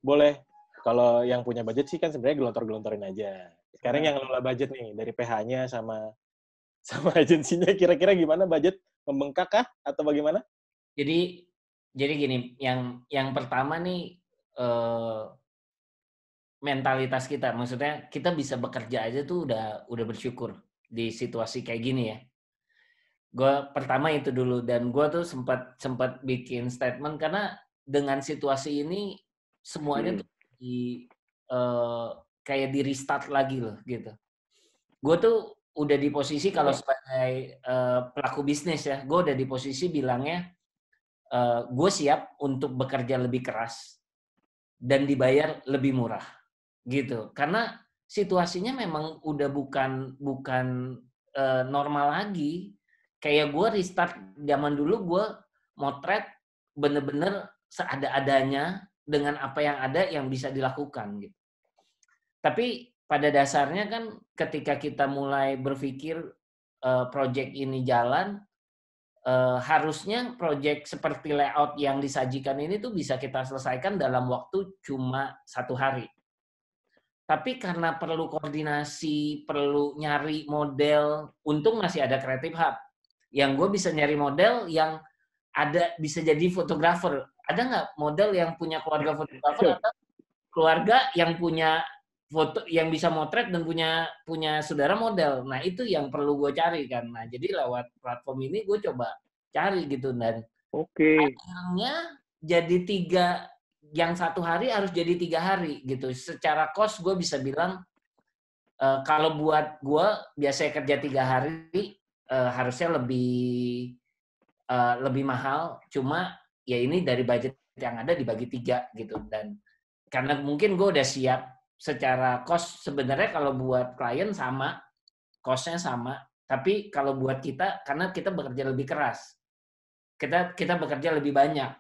boleh, kalau yang punya budget sih kan sebenarnya gelontor-gelontorin aja. Sekarang yang ngelola budget nih dari PH-nya sama agensinya, kira-kira gimana, budget membengkak kah atau bagaimana? Jadi gini, yang pertama nih mentalitas kita, maksudnya kita bisa bekerja aja tuh udah bersyukur di situasi kayak gini ya. Gue pertama itu dulu, dan gue tuh sempat bikin statement karena dengan situasi ini semuanya tuh kayak di restart lagi loh gitu. Gue tuh udah di posisi kalau sebagai pelaku bisnis ya, gue udah di posisi bilangnya gue siap untuk bekerja lebih keras dan dibayar lebih murah gitu, karena situasinya memang udah bukan normal lagi. Kayak gue restart zaman dulu, gue motret bener-bener seada-adanya dengan apa yang ada yang bisa dilakukan gitu. Tapi pada dasarnya kan ketika kita mulai berpikir project ini jalan, harusnya project seperti layout yang disajikan ini tuh bisa kita selesaikan dalam waktu cuma 1 hari. Tapi karena perlu koordinasi, perlu nyari model, untung masih ada Creative Hub. Yang gue bisa nyari model yang ada bisa jadi fotografer. Ada nggak model yang punya keluarga fotografer atau keluarga yang punya foto yang bisa motret dan punya saudara model? Nah itu yang perlu gue cari kan. Nah jadi lewat platform ini gue coba cari gitu, dan akhirnya jadi 3, yang 1 hari harus jadi 3 hari gitu. Secara cost gue bisa bilang kalau buat gue biasanya kerja 3 hari harusnya lebih mahal, cuma ya ini dari budget yang ada dibagi 3 gitu. Dan karena mungkin gue udah siap secara cost, sebenarnya kalau buat klien sama, cost-nya sama, tapi kalau buat kita, karena kita bekerja lebih keras, kita bekerja lebih banyak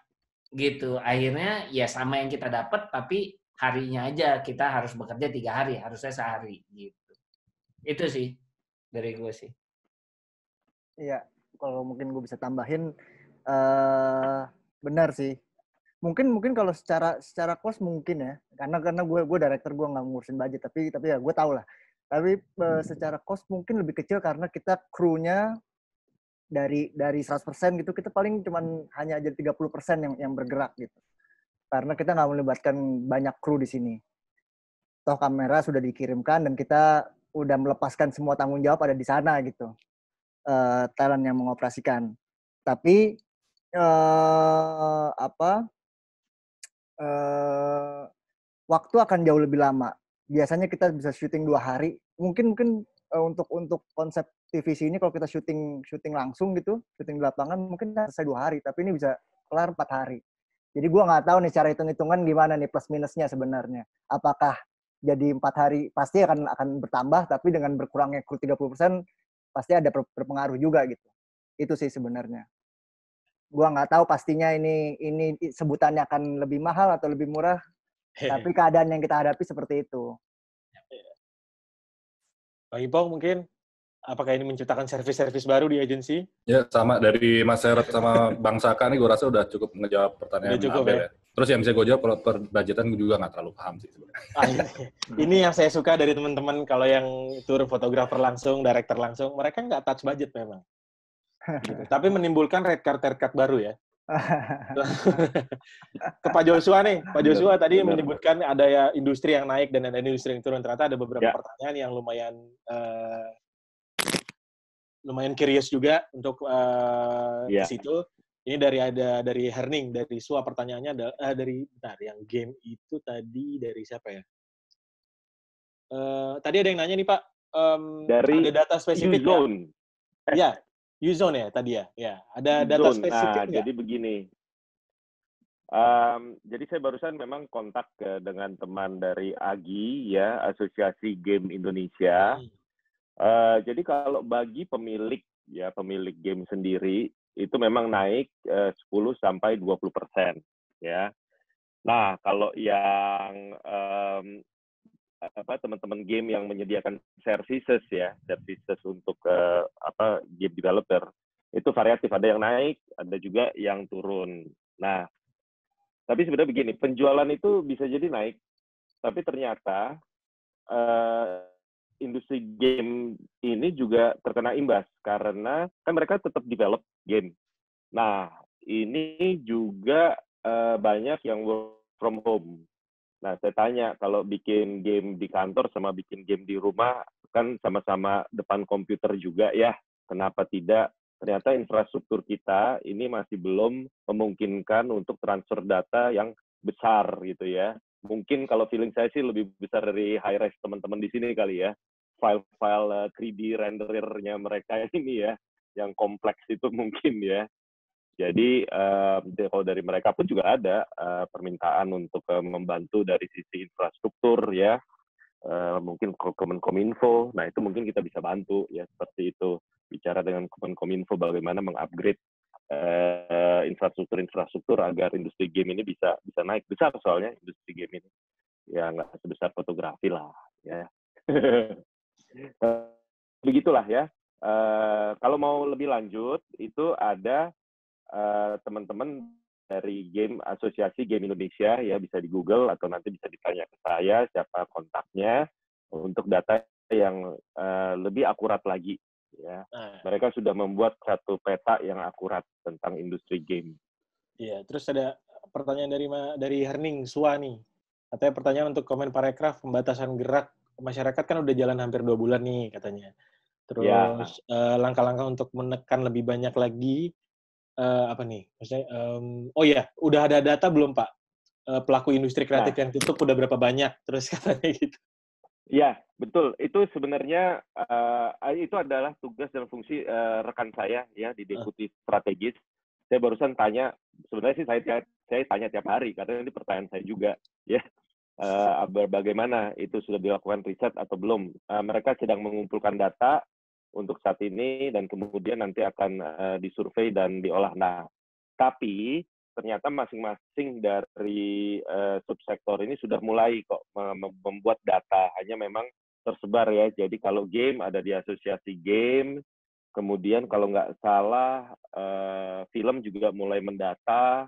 gitu, akhirnya ya sama yang kita dapat, tapi harinya aja kita harus bekerja 3 hari, harusnya sehari gitu. Itu sih dari gue sih. Iya, kalau mungkin gue bisa tambahin, benar sih. Mungkin kalau secara cost mungkin ya, karena gue director, gue nggak ngurusin budget, tapi ya gue tau lah. Tapi secara cost mungkin lebih kecil karena kita krunya dari 100% gitu, kita paling cuman hanya aja 30% yang bergerak gitu. Karena kita nggak melibatkan banyak kru di sini. Toh kamera sudah dikirimkan dan kita udah melepaskan semua tanggung jawab ada di sana gitu. Talent yang mengoperasikan. Tapi waktu akan jauh lebih lama. Biasanya kita bisa syuting 2 hari. Mungkin untuk konsep TVC ini kalau kita syuting langsung gitu, syuting di lapangan mungkin selesai 2 hari, tapi ini bisa kelar 4 hari. Jadi gue nggak tahu nih cara hitung-hitungan gimana nih plus minusnya sebenarnya. Apakah jadi 4 hari pasti akan bertambah, tapi dengan berkurangnya kru 30% pasti ada berpengaruh juga gitu. Itu sih sebenarnya. Gua nggak tahu pastinya ini sebutannya akan lebih mahal atau lebih murah, tapi keadaan yang kita hadapi seperti itu. Bang Ipong mungkin, apakah ini menciptakan servis-servis baru di agensi? Ya, sama dari Mas Seret sama Bang Saka nih gue rasa udah cukup ngejawab pertanyaan Abel ya. Terus yang bisa gue jawab kalau per budgetan gue juga nggak terlalu paham sih sebenarnya. Ini yang saya suka dari teman-teman kalau yang tur fotografer langsung, director langsung, mereka nggak touch budget memang. Gitu. Tapi menimbulkan red card baru ya. Ke Pak Joshua nih, Pak Joshua tadi menyebutkan ada ya industri yang naik dan ada industri yang turun. Ternyata ada beberapa pertanyaan yang lumayan curious juga untuk ke situ. Ini dari Herning, dari SUA pertanyaannya dari yang game itu tadi dari siapa ya? Tadi ada yang nanya nih Pak, dari ada data spesifik Uzone. Ya, Uzone ya tadi ya. Ya, ada data spesifik nggak? Jadi begini. Jadi saya barusan memang kontak dengan teman dari AGI ya, Asosiasi Game Indonesia. Jadi kalau bagi pemilik game sendiri itu memang naik 10-20% ya. Nah, kalau yang teman-teman game yang menyediakan services untuk game developer itu variatif, ada yang naik, ada juga yang turun. Nah, tapi sebenarnya begini, penjualan itu bisa jadi naik, tapi ternyata industri game ini juga terkena imbas karena kan mereka tetap develop game. Nah, ini juga banyak yang work from home. Nah, saya tanya, kalau bikin game di kantor sama bikin game di rumah, kan sama-sama depan komputer juga ya, kenapa tidak? Ternyata infrastruktur kita ini masih belum memungkinkan untuk transfer data yang besar gitu ya. Mungkin kalau feeling saya sih lebih besar dari high-res teman-teman di sini kali ya. File-file 3D renderernya mereka ini ya, yang kompleks itu mungkin ya. Jadi kalau dari mereka pun juga ada permintaan untuk membantu dari sisi infrastruktur ya, mungkin Kemenkominfo. Nah itu mungkin kita bisa bantu ya seperti itu. Bicara dengan Kemenkominfo bagaimana mengupgrade infrastruktur agar industri game ini bisa naik besar, soalnya industri game ini ya nggak sebesar fotografi lah ya. Begitulah ya. Kalau mau lebih lanjut itu ada teman-teman dari game Asosiasi Game Indonesia ya, bisa di Google atau nanti bisa ditanya ke saya siapa kontaknya untuk data yang lebih akurat lagi ya. Mereka sudah membuat satu peta yang akurat tentang industri game. Iya, terus ada pertanyaan dari Herning SUA nih. Katanya pertanyaan untuk Kemenparekraf, pembatasan gerak masyarakat kan udah jalan hampir 2 bulan nih katanya. Terus langkah-langkah untuk menekan lebih banyak lagi apa nih? Maksudnya, udah ada data belum Pak? Pelaku industri kreatif yang tutup udah berapa banyak? Terus katanya gitu. Ya, betul. Itu sebenarnya itu adalah tugas dan fungsi rekan saya ya di Deputi Strategis. Saya barusan tanya, sebenarnya sih saya tanya tiap hari karena ini pertanyaan saya juga ya. Bagaimana itu sudah dilakukan riset atau belum? Mereka sedang mengumpulkan data untuk saat ini dan kemudian nanti akan disurvei dan diolah. Nah, tapi ternyata masing-masing dari subsektor ini sudah mulai kok membuat data, hanya memang tersebar ya. Jadi kalau game ada di Asosiasi Game, kemudian kalau nggak salah film juga mulai mendata,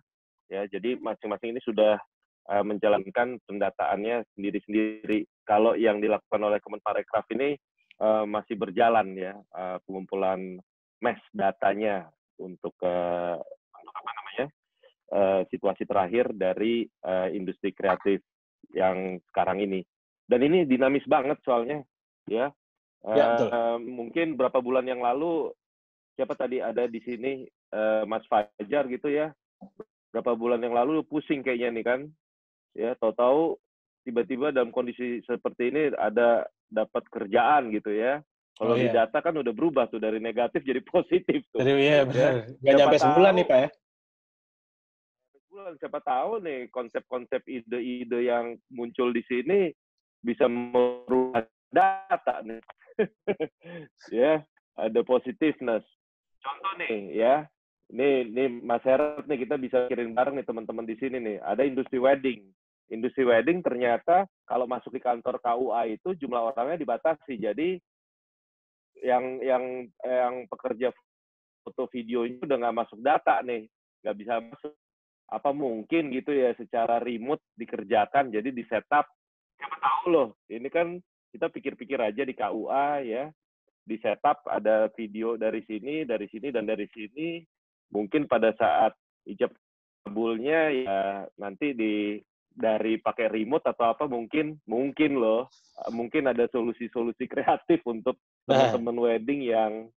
Ya, jadi masing-masing ini sudah menjalankan pendataannya sendiri-sendiri. Kalau yang dilakukan oleh Kemenparekraf ini masih berjalan ya, pengumpulan mesh datanya untuk apa namanya situasi terakhir dari industri kreatif yang sekarang ini. Dan ini dinamis banget soalnya, ya. Mungkin berapa bulan yang lalu siapa tadi ada di sini Mas Fajar gitu ya. Berapa bulan yang lalu pusing kayaknya nih kan, ya tahu-tahu tiba-tiba dalam kondisi seperti ini ada dapat kerjaan gitu ya. Kalau di data kan udah berubah tuh dari negatif jadi positif tuh. Jadi iya benar. Nggak nyampe sebulan nih Pak ya. Siapa tahu nih konsep-konsep ide-ide yang muncul di sini bisa merubah data nih. Ya, ada positiveness. Contoh nih ya. Nih Mas Herat nih kita bisa kirim bareng nih teman-teman di sini nih. Ada industri wedding. Industri wedding ternyata kalau masuk di kantor KUA itu jumlah orangnya dibatasi. Jadi yang pekerja foto video itu udah nggak masuk data nih, nggak bisa masuk. Apa mungkin gitu ya secara remote dikerjakan, jadi di setup. Siapa tahu loh, ini kan kita pikir-pikir aja di KUA ya, di setup ada video dari sini, dan dari sini. Mungkin pada saat ijab kabulnya ya nanti dari pakai remote atau apa mungkin loh, mungkin ada solusi-solusi kreatif untuk teman-teman wedding yang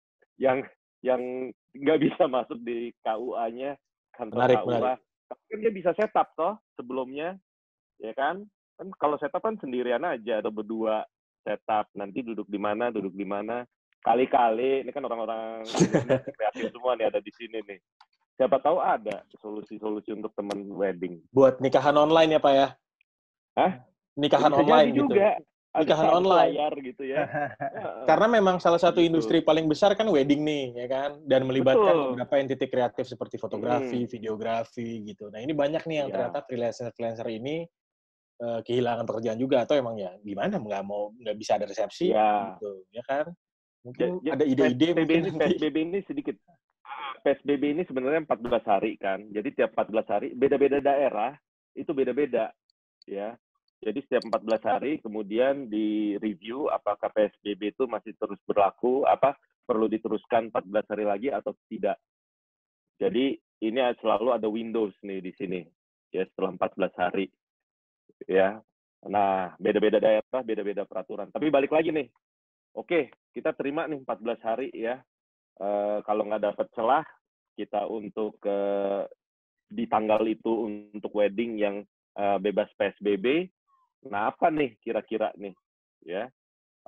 nggak bisa masuk di KUA-nya, kantor KUA. Tapi kan dia bisa setup toh sebelumnya, ya kan? Kan kalau setup kan sendirian aja atau berdua setup, nanti duduk di mana. Kali-kali, ini kan orang-orang kreatif semua nih ada di sini nih. Siapa tahu ada solusi-solusi untuk teman wedding. Buat nikahan online ya Pak ya? Hah? Nikahan online gitu. Juga. Nikahan online. Layar gitu ya. Karena memang salah satu industri paling besar kan wedding nih, ya kan? Dan melibatkan beberapa entiti kreatif seperti fotografi, videografi gitu. Nah ini banyak nih yang ternyata freelancer ini kehilangan pekerjaan juga, atau emang ya gimana nggak bisa ada resepsi gitu, ya kan? Mungkin ada ide-ide PSBB ini sedikit. PSBB ini sebenarnya 14 hari kan. Jadi tiap 14 hari beda-beda daerah itu beda-beda ya. Jadi setiap 14 hari kemudian di-review apakah PSBB itu masih terus berlaku, apa perlu diteruskan 14 hari lagi atau tidak. Jadi ini selalu ada windows nih di sini ya setelah 14 hari. Ya. Nah, beda-beda daerah, beda-beda peraturan. Tapi balik lagi nih. Oke, kita terima nih 14 hari ya. Kalau nggak dapat celah, kita untuk di tanggal itu untuk wedding yang bebas PSBB. Nah, apa nih kira-kira nih? Ya,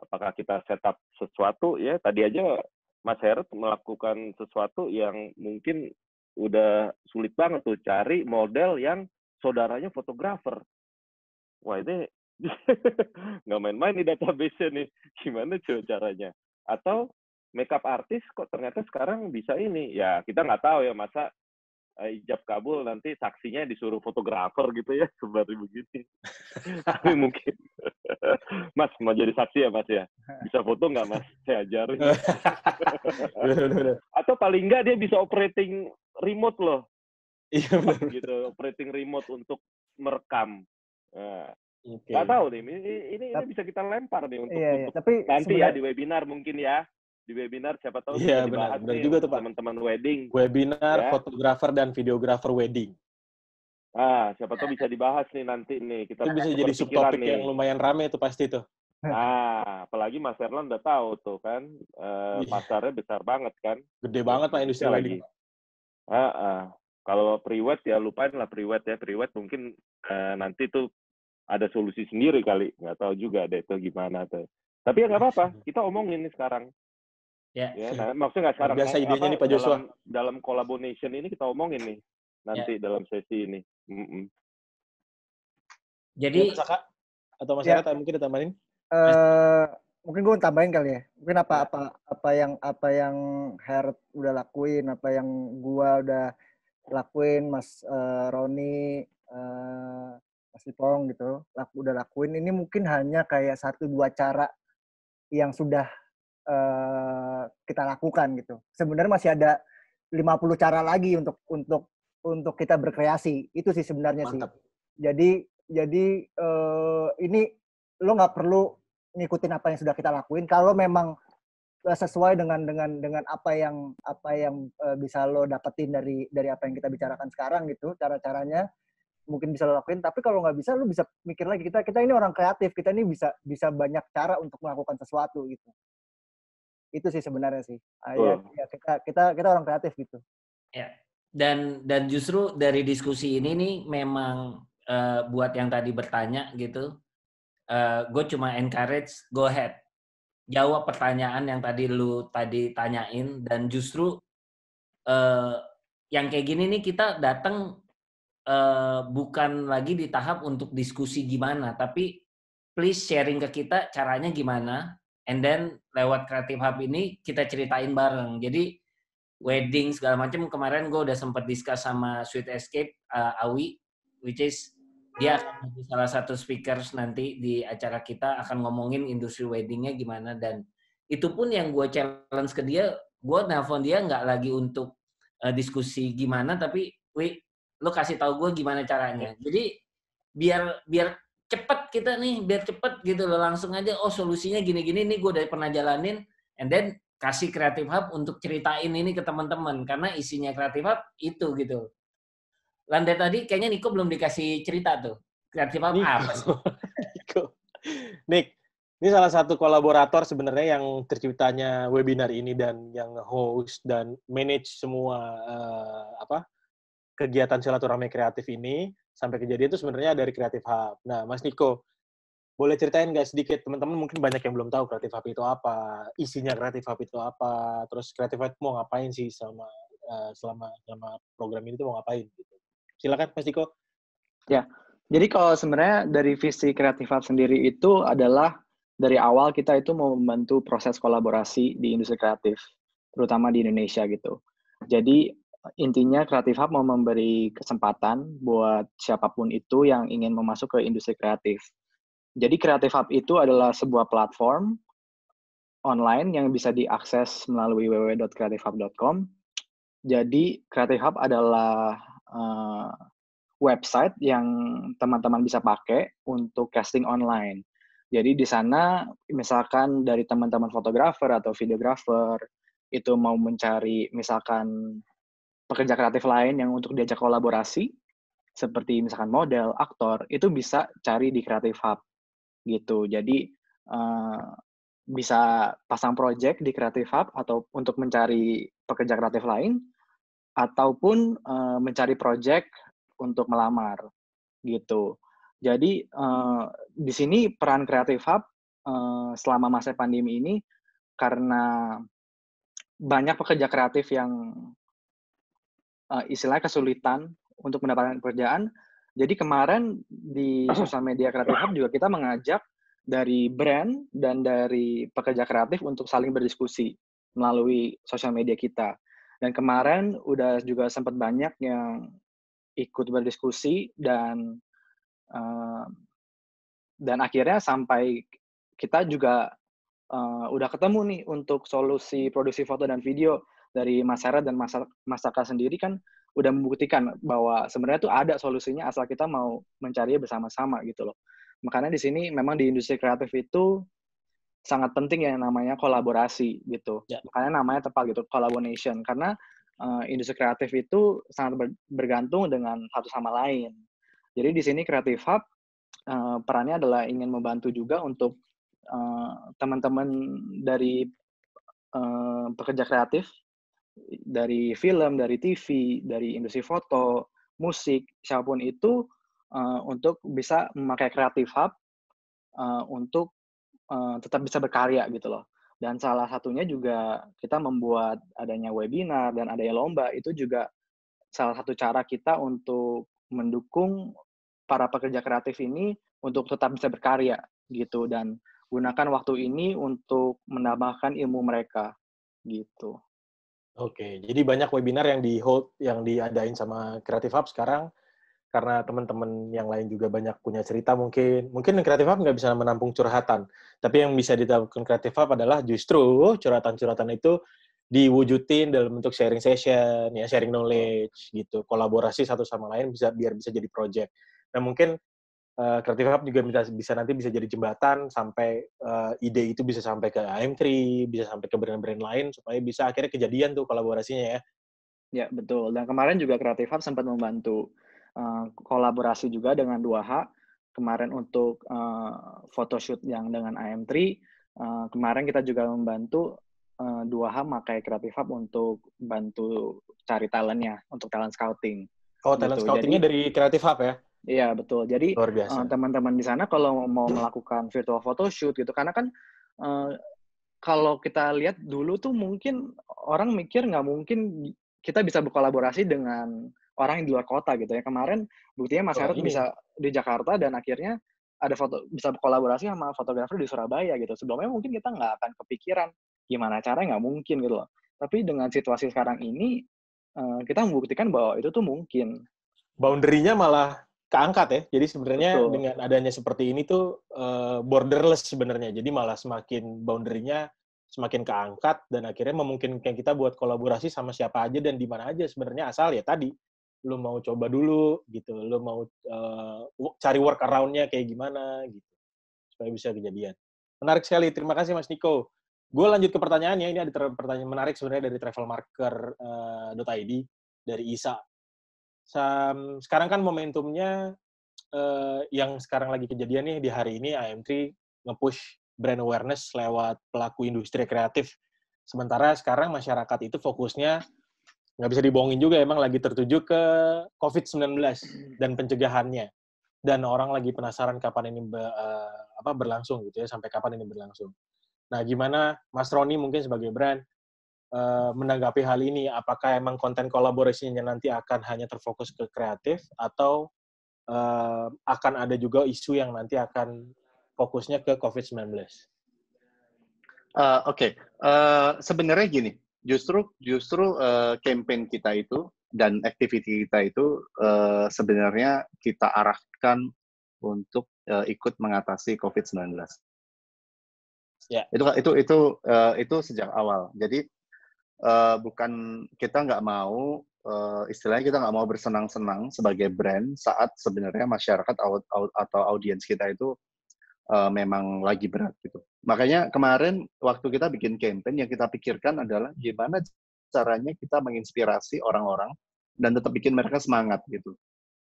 apakah kita setup sesuatu ya? Tadi aja Mas Herat melakukan sesuatu yang mungkin udah sulit banget tuh cari model yang saudaranya fotografer. Wah ini nggak main-main di database-nya nih. Gimana caranya? Atau makeup artist kok ternyata sekarang bisa ini. Ya kita nggak tahu ya masa ijab kabul nanti saksinya disuruh fotografer gitu ya. Seperti begini. Tapi mungkin. Mas mau jadi saksi ya Mas ya? Bisa foto nggak Mas? Saya ajarin. Atau paling nggak dia bisa operating remote loh. Iya gitu. Operating remote untuk merekam. Nggak tahu nih, ini bisa kita lempar nih untuk tapi nanti ya di webinar mungkin ya. Di webinar siapa tahu bisa dibahas benar nih juga tuh Pak. Teman-teman wedding. Webinar fotografer dan videografer wedding. Siapa tahu bisa dibahas nih nanti nih. Kita itu bisa jadi subtopik yang lumayan rame tuh pasti tuh. Nah, apalagi Mas Erlan udah tahu tuh kan, pasarnya besar banget kan. Gede banget Pak industri wedding. Kalau pre-wed ya lupain lah pre-wed ya. Pre-wed mungkin nanti tuh ada solusi sendiri kali, nggak tahu juga deh itu gimana tuh. Tapi ya nggak apa-apa, kita omongin nih sekarang. Ya, nah, maksudnya nggak sekarang. Biasa idenya nih Pak Joshua. Dalam collaboration ini kita omongin nih nanti dalam sesi ini. Jadi atau masyarakat mungkin ditambahin? Mungkin gue tambahin kali ya. Mungkin apa yang Herat udah lakuin, apa yang gue udah lakuin, Mas Roni, Mas Ipong gitu, udah lakuin. Ini mungkin hanya kayak 1-2 cara yang sudah kita lakukan gitu. Sebenarnya masih ada 50 cara lagi untuk untuk kita berkreasi. Itu sih sebenarnya. Mantap. Sih. Jadi ini lo nggak perlu ngikutin apa yang sudah kita lakuin. Kalau memang sesuai dengan apa yang bisa lo dapetin dari apa yang kita bicarakan sekarang gitu, cara-caranya mungkin bisa lo lakuin. Tapi kalau nggak bisa, lo bisa mikir lagi. Kita ini orang kreatif, kita ini bisa banyak cara untuk melakukan sesuatu gitu. Itu sih sebenarnya sih. Ya, kita orang kreatif gitu. Ya. Dan justru dari diskusi ini nih memang buat yang tadi bertanya gitu, gue cuma encourage, go ahead, jawab pertanyaan yang tadi lu tanyain. Dan justru yang kayak gini nih kita datang bukan lagi di tahap untuk diskusi gimana, tapi please sharing ke kita caranya gimana, and then lewat Creative Hub ini kita ceritain bareng. Jadi wedding segala macam, kemarin gue udah sempat discuss sama Sweet Escape, Awi, which is dia akan menjadi salah satu speakers nanti di acara kita, akan ngomongin industri weddingnya gimana. Dan itu pun yang gue challenge ke dia, gue nelpon dia nggak lagi untuk diskusi gimana, tapi lo kasih tahu gue gimana caranya. Jadi biar cepet kita nih, biar cepet gitu loh, langsung aja, oh solusinya gini-gini nih gue udah pernah jalanin, and then kasih Creative Hub untuk ceritain ini ke teman-teman, karena isinya Creative Hub itu gitu. Landai tadi kayaknya Niko belum dikasih cerita tuh. Creative Hub apa sih? Nick, ini salah satu kolaborator sebenarnya yang terciptanya webinar ini dan yang host dan manage semua kegiatan silaturahmi kreatif ini sampai kejadian itu sebenarnya dari Creative Hub. Nah, Mas Niko, boleh ceritain nggak sedikit, teman-teman mungkin banyak yang belum tahu Creative Hub itu apa, isinya Creative Hub itu apa, terus Creative Hub mau ngapain sih selama program ini tuh mau ngapain gitu. Silakan Mas Niko. Ya, jadi kalau sebenarnya dari visi Creative Hub sendiri itu adalah dari awal kita itu mau membantu proses kolaborasi di industri kreatif, terutama di Indonesia gitu. Jadi intinya Creative Hub mau memberi kesempatan buat siapapun itu yang ingin masuk ke industri kreatif. Jadi Creative Hub itu adalah sebuah platform online yang bisa diakses melalui www.creativehub.com. Jadi Creative Hub adalah website yang teman-teman bisa pakai untuk casting online. Jadi di sana misalkan dari teman-teman fotografer atau videografer itu mau mencari misalkan pekerja kreatif lain yang untuk diajak kolaborasi, seperti misalkan model, aktor, itu bisa cari di Creative Hub gitu. Jadi bisa pasang project di Creative Hub atau untuk mencari pekerja kreatif lain, ataupun mencari project untuk melamar gitu. Jadi di sini peran Creative Hub selama masa pandemi ini, karena banyak pekerja kreatif yang istilahnya kesulitan untuk mendapatkan pekerjaan. Jadi kemarin di sosial media Creative Hub juga kita mengajak dari brand dan dari pekerja kreatif untuk saling berdiskusi melalui sosial media kita. Dan kemarin udah juga sempat banyak yang ikut berdiskusi dan akhirnya sampai kita juga udah ketemu nih untuk solusi produksi foto dan video dari Mas Hera dan Mas Saka sendiri kan udah membuktikan bahwa sebenarnya tuh ada solusinya asal kita mau mencarinya bersama-sama gitu loh. Makanya di sini memang di industri kreatif itu sangat penting yang namanya kolaborasi gitu. Ya. Makanya namanya tepat gitu, collaboration. Karena industri kreatif itu sangat bergantung dengan satu sama lain. Jadi di sini Creative Hub perannya adalah ingin membantu juga untuk teman-teman dari pekerja kreatif, dari film, dari TV, dari industri foto, musik, siapapun itu untuk bisa memakai Creative Hub untuk tetap bisa berkarya gitu loh. Dan salah satunya juga kita membuat adanya webinar dan adanya lomba, itu juga salah satu cara kita untuk mendukung para pekerja kreatif ini untuk tetap bisa berkarya gitu, dan gunakan waktu ini untuk menambahkan ilmu mereka gitu. Oke, jadi banyak webinar yang diadain sama Creative Hub sekarang, karena teman-teman yang lain juga banyak punya cerita mungkin Creative Hub nggak bisa menampung curhatan, tapi yang bisa dilakukan Creative Hub adalah justru curhatan-curhatan itu diwujudin dalam bentuk sharing session, ya sharing knowledge gitu, kolaborasi satu sama lain biar bisa jadi project. Nah mungkin Creative Hub juga bisa jadi jembatan sampai ide itu bisa sampai ke AM3, bisa sampai ke brand-brand lain supaya bisa akhirnya kejadian tuh kolaborasinya ya. Ya, betul. Dan kemarin juga Creative Hub sempat membantu kolaborasi juga dengan 2H. Kemarin untuk photoshoot yang dengan AM3, kemarin kita juga membantu 2H pakai Creative Hub untuk bantu cari talentnya, untuk talent scouting. Oh, talent gitu. scoutingnya Jadi, dari Creative Hub ya? Iya, betul. Jadi luar biasa. Teman-teman di sana kalau mau melakukan virtual photoshoot gitu, karena kan kalau kita lihat dulu tuh mungkin orang mikir nggak mungkin kita bisa berkolaborasi dengan orang yang di luar kota gitu ya. Kemarin buktinya Mas Herod bisa di Jakarta dan akhirnya bisa berkolaborasi sama fotografer di Surabaya gitu. Sebelumnya mungkin kita nggak akan kepikiran gimana caranya, nggak mungkin gitu loh. Tapi dengan situasi sekarang ini kita membuktikan bahwa itu tuh mungkin. Boundary-nya malah keangkat ya. Jadi sebenarnya dengan adanya seperti ini tuh borderless sebenarnya. Jadi malah semakin boundary-nya semakin keangkat dan akhirnya memungkinkan kita buat kolaborasi sama siapa aja dan di mana aja sebenarnya, asal ya tadi lu mau coba dulu gitu, lu mau cari work around-nya kayak gimana gitu supaya bisa kejadian. Menarik sekali, terima kasih Mas Niko. Gue lanjut ke pertanyaannya. Ini ada pertanyaan menarik sebenarnya dari travelmarker.id dari Isa. Sekarang kan momentumnya yang sekarang lagi kejadian nih di hari ini, AM3 nge-push brand awareness lewat pelaku industri kreatif. Sementara sekarang masyarakat itu fokusnya, nggak bisa dibohongin juga, emang lagi tertuju ke COVID-19 dan pencegahannya. Dan orang lagi penasaran kapan ini berlangsung gitu ya, sampai kapan ini berlangsung. Nah, gimana Mas Roni mungkin sebagai brand menanggapi hal ini? Apakah emang konten kolaborasinya nanti akan hanya terfokus ke kreatif atau akan ada juga isu yang nanti akan fokusnya ke COVID-19? Oke. Sebenarnya gini, justru campaign kita itu dan activity kita itu sebenarnya kita arahkan untuk ikut mengatasi COVID-19. Ya. Itu sejak awal. Jadi bukan, kita nggak mau istilahnya kita nggak mau bersenang-senang sebagai brand saat sebenarnya masyarakat atau audiens kita itu memang lagi berat gitu. Makanya kemarin waktu kita bikin campaign, yang kita pikirkan adalah gimana caranya kita menginspirasi orang-orang dan tetap bikin mereka semangat gitu.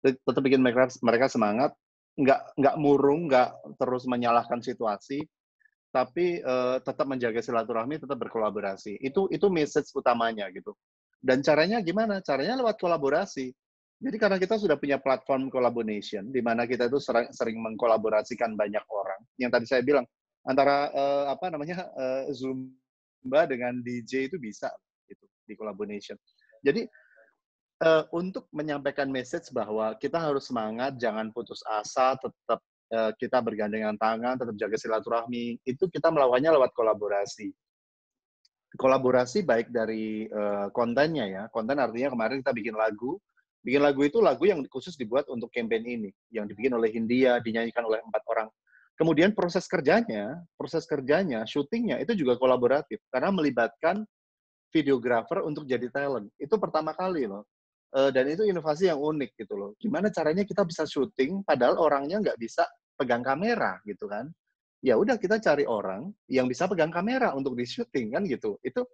Tetap bikin mereka semangat, nggak murung, nggak terus menyalahkan situasi, tapi tetap menjaga silaturahmi, tetap berkolaborasi. Itu message utamanya gitu. Dan caranya gimana? Caranya lewat kolaborasi. Jadi karena kita sudah punya platform collaboration, di mana kita itu sering mengkolaborasikan banyak orang. Yang tadi saya bilang, antara Zumba dengan DJ itu bisa gitu di collaboration. Jadi untuk menyampaikan message bahwa kita harus semangat, jangan putus asa, tetap kita bergandengan tangan, tetap jaga silaturahmi, itu kita melakukannya lewat kolaborasi. Kolaborasi baik dari kontennya ya. Konten artinya kemarin kita bikin lagu. Bikin lagu itu lagu yang khusus dibuat untuk campaign ini, yang dibikin oleh Hindia, dinyanyikan oleh 4 orang. Kemudian proses kerjanya, syutingnya itu juga kolaboratif karena melibatkan videographer untuk jadi talent. Itu pertama kali loh. Dan itu inovasi yang unik gitu loh. Gimana caranya kita bisa syuting padahal orangnya nggak bisa pegang kamera gitu kan? Ya udah, kita cari orang yang bisa pegang kamera untuk di syuting kan gitu. Itu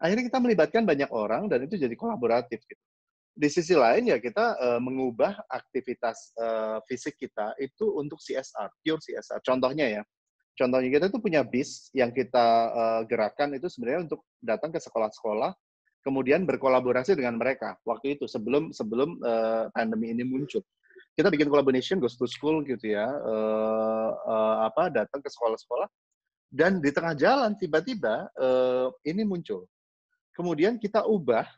akhirnya kita melibatkan banyak orang dan itu jadi kolaboratif gitu. Di sisi lain ya kita mengubah aktivitas fisik kita itu untuk CSR, pure CSR. Contohnya kita tuh punya bis yang kita gerakkan itu sebenarnya untuk datang ke sekolah-sekolah, kemudian berkolaborasi dengan mereka waktu itu sebelum pandemi ini muncul. Kita bikin collaboration, goes to school gitu ya, datang ke sekolah-sekolah, dan di tengah jalan tiba-tiba ini muncul. Kemudian kita ubah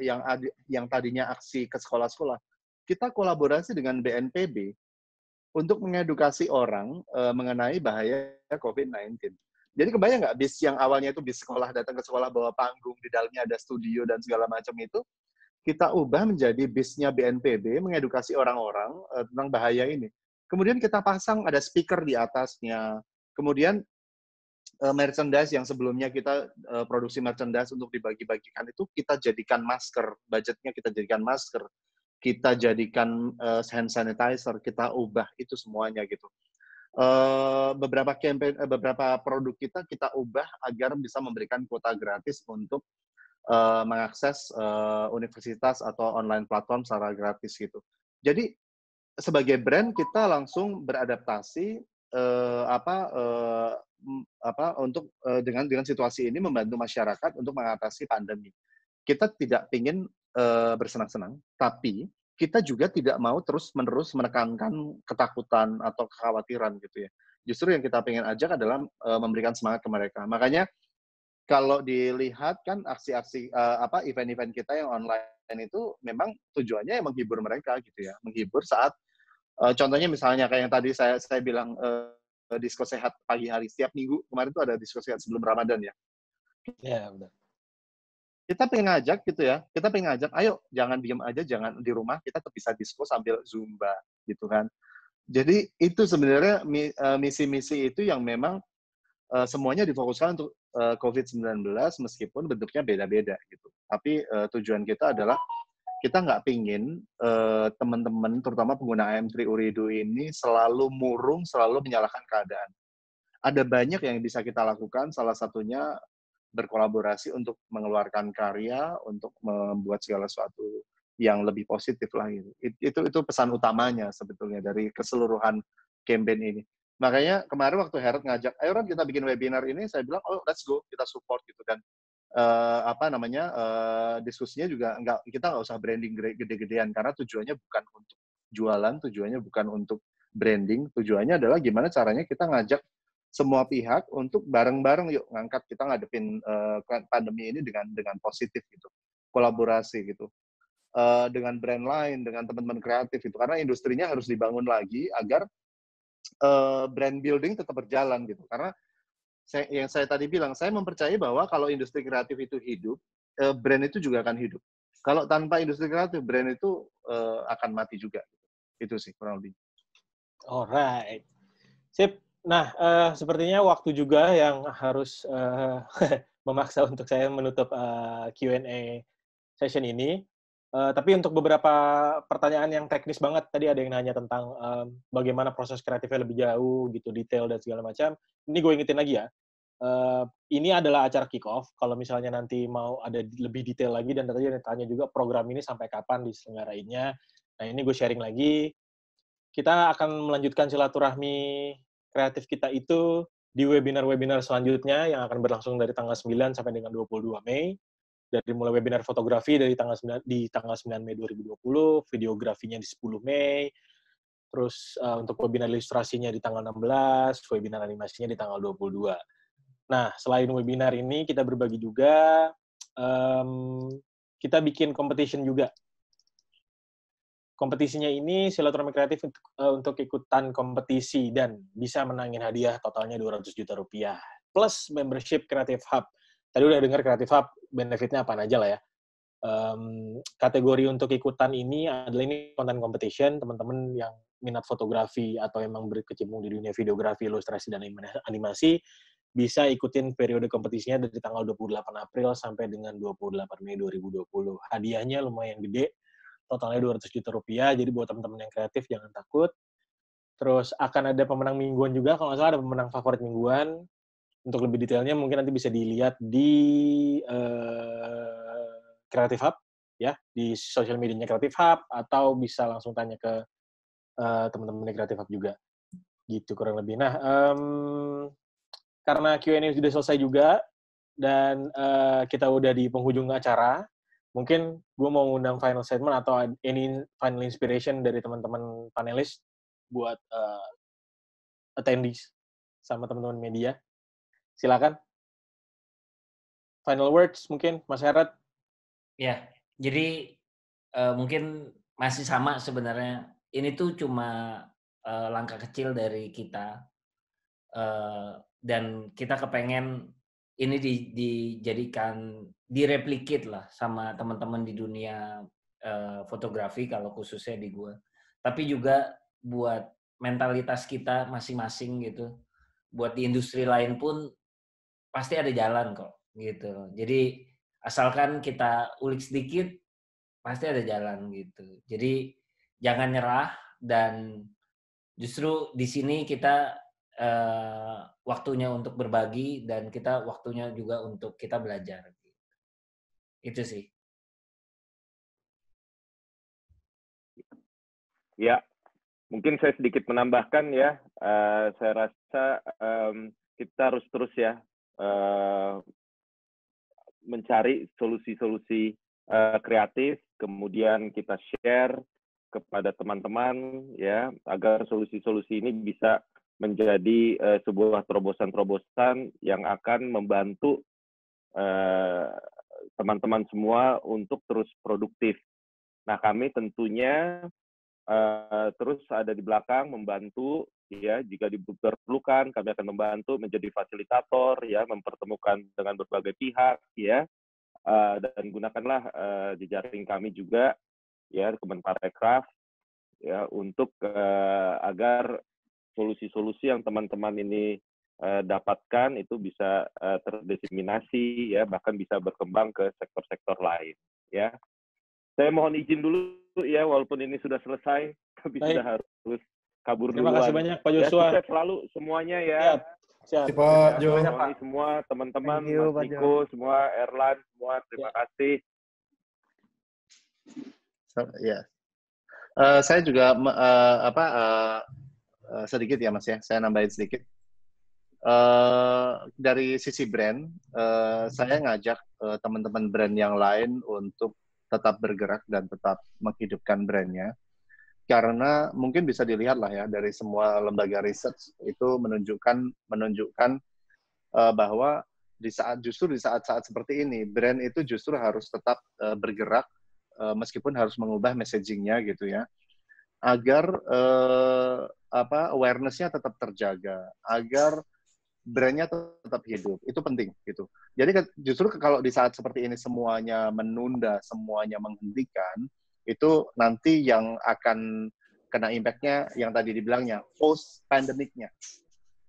yang tadinya aksi ke sekolah-sekolah, kita kolaborasi dengan BNPB untuk mengedukasi orang mengenai bahaya COVID-19. Jadi kebayang nggak, bis yang awalnya itu bis sekolah, datang ke sekolah bawa panggung, di dalamnya ada studio dan segala macam itu, kita ubah menjadi bisnya BNPB mengedukasi orang-orang tentang bahaya ini. Kemudian kita pasang ada speaker di atasnya. Kemudian merchandise yang sebelumnya kita produksi merchandise untuk dibagi-bagikan itu kita jadikan masker, budgetnya kita jadikan masker, kita jadikan hand sanitizer, kita ubah itu semuanya gitu. Beberapa campaign, beberapa produk kita ubah agar bisa memberikan kuota gratis untuk mengakses universitas atau online platform secara gratis gitu. Jadi sebagai brand kita langsung beradaptasi untuk dengan situasi ini membantu masyarakat untuk mengatasi pandemi. Kita tidak ingin bersenang-senang, tapi kita juga tidak mau terus-menerus menekankan ketakutan atau kekhawatiran gitu ya. Justru yang kita ingin ajak adalah memberikan semangat ke mereka. Makanya kalau dilihat kan aksi-aksi event-event kita yang online itu memang tujuannya menghibur mereka gitu ya, menghibur saat contohnya misalnya kayak yang tadi saya bilang disko sehat pagi hari setiap minggu kemarin tuh ada disko sehat sebelum Ramadan ya. Iya benar. Kita pengen ngajak gitu ya, kita pengen ngajak, ayo jangan diem aja, jangan di rumah, kita tetap bisa disko sambil zumba gitu kan. Jadi itu sebenarnya misi-misi itu yang memang semuanya difokuskan untuk COVID-19 meskipun bentuknya beda-beda gitu. Tapi tujuan kita adalah kita nggak pingin teman-teman, terutama pengguna AM3 Ooredoo ini selalu murung, selalu menyalahkan keadaan. Ada banyak yang bisa kita lakukan, salah satunya berkolaborasi untuk mengeluarkan karya, untuk membuat segala sesuatu yang lebih positif lah gitu. Itu pesan utamanya sebetulnya dari keseluruhan campaign ini. Makanya kemarin waktu Herod ngajak, ayo Ron kita bikin webinar ini, saya bilang, oh let's go, kita support gitu. Dan diskusinya juga kita nggak usah branding gede-gedean, karena tujuannya bukan untuk jualan, tujuannya bukan untuk branding, tujuannya adalah gimana caranya kita ngajak semua pihak untuk bareng-bareng yuk ngangkat kita ngadepin pandemi ini dengan positif gitu, kolaborasi gitu dengan brand lain, dengan teman-teman kreatif itu, karena industrinya harus dibangun lagi agar brand building tetap berjalan gitu. Karena yang saya tadi bilang, saya mempercayai bahwa kalau industri kreatif itu hidup, brand itu juga akan hidup. Kalau tanpa industri kreatif, brand itu akan mati juga. Itu sih kurang lebih. Alright, sip. Nah, sepertinya waktu juga yang harus memaksa untuk saya menutup Q&A session ini. Tapi untuk beberapa pertanyaan yang teknis banget, tadi ada yang nanya tentang bagaimana proses kreatifnya lebih jauh, gitu, detail dan segala macam. Ini gue ingetin lagi ya. Ini adalah acara kick-off. Kalau misalnya nanti mau ada lebih detail lagi, dan tadi ada yang tanya juga program ini sampai kapan diselenggarainnya. Nah, ini gue sharing lagi. Kita akan melanjutkan silaturahmi kreatif kita itu di webinar-webinar selanjutnya yang akan berlangsung dari tanggal 9 sampai dengan 22 Mei. Dari mulai webinar fotografi dari tanggal 9 Mei 2020, videografinya di 10 Mei, terus untuk webinar ilustrasinya di tanggal 16, webinar animasinya di tanggal 22. Nah, selain webinar ini, kita berbagi juga, kita bikin competition juga. Kompetisinya ini silaturahmi kreatif untuk ikutan kompetisi dan bisa menangin hadiah totalnya 200 juta rupiah. Plus membership Creative Hub. Tadi udah dengar Creative Hub, benefitnya apa aja lah ya. Kategori untuk ikutan ini adalah ini konten competition, teman-teman yang minat fotografi atau emang berkecimpung di dunia videografi, ilustrasi, dan animasi, bisa ikutin periode kompetisinya dari tanggal 28 April sampai dengan 28 Mei 2020. Hadiahnya lumayan gede, totalnya 200 juta rupiah, jadi buat teman-teman yang kreatif jangan takut. Terus akan ada pemenang mingguan juga, kalau nggak salah ada pemenang favorit mingguan. Untuk lebih detailnya mungkin nanti bisa dilihat di Creative Hub, ya, di sosial medianya Creative Hub, atau bisa langsung tanya ke teman-teman di Creative Hub juga. Gitu kurang lebih. Nah, karena Q&A sudah selesai juga, dan kita udah di penghujung acara, mungkin gue mau ngundang final statement atau any final inspiration dari teman-teman panelis buat attendees sama teman-teman media. Silakan. Final words mungkin, Mas Herod. Ya, jadi mungkin masih sama sebenarnya. Ini tuh cuma langkah kecil dari kita. Dan kita kepengen ini dijadikan, direplikit lah sama teman-teman di dunia fotografi kalau khususnya di gua. Tapi juga buat mentalitas kita masing-masing gitu. Buat di industri lain pun pasti ada jalan kok gitu. Jadi asalkan kita ulik sedikit pasti ada jalan gitu. Jadi jangan nyerah, dan justru di sini kita waktunya untuk berbagi, dan kita waktunya juga untuk kita belajar. Itu sih. Ya, mungkin saya sedikit menambahkan ya. Saya rasa kita harus terus ya mencari solusi-solusi kreatif, kemudian kita share kepada teman-teman ya, agar solusi-solusi ini bisa menjadi sebuah terobosan-terobosan yang akan membantu teman-teman semua untuk terus produktif. Nah, kami tentunya terus ada di belakang membantu ya, jika diperlukan kami akan membantu menjadi fasilitator ya, mempertemukan dengan berbagai pihak ya, dan gunakanlah jejaring kami juga ya, Kemenparekraf ya, untuk agar solusi-solusi yang teman-teman ini dapatkan itu bisa terdiseminasi ya, bahkan bisa berkembang ke sektor-sektor lain ya. Saya mohon izin dulu ya, walaupun ini sudah selesai, tapi sudah harus kabur duluan. Terima kasih banyak Pak Joshua. Ya, sukses selalu semuanya ya. Siap. Pak Jo. Semua teman-teman, Mas Niko, semua Erlan, semua terima kasih. Ya. Saya juga sedikit ya Mas ya, saya nambahin sedikit. Dari sisi brand, saya ngajak teman-teman brand yang lain untuk tetap bergerak dan tetap menghidupkan brandnya, karena mungkin bisa dilihat lah ya, dari semua lembaga research itu menunjukkan bahwa justru di saat-saat seperti ini brand itu justru harus tetap bergerak, meskipun harus mengubah messaging-nya gitu ya, agar awareness-nya tetap terjaga, agar brand-nya tetap hidup. Itu penting gitu. Jadi justru kalau di saat seperti ini semuanya menunda, semuanya menghentikan, itu nanti yang akan kena impact-nya yang tadi dibilangnya post pandemic-nya.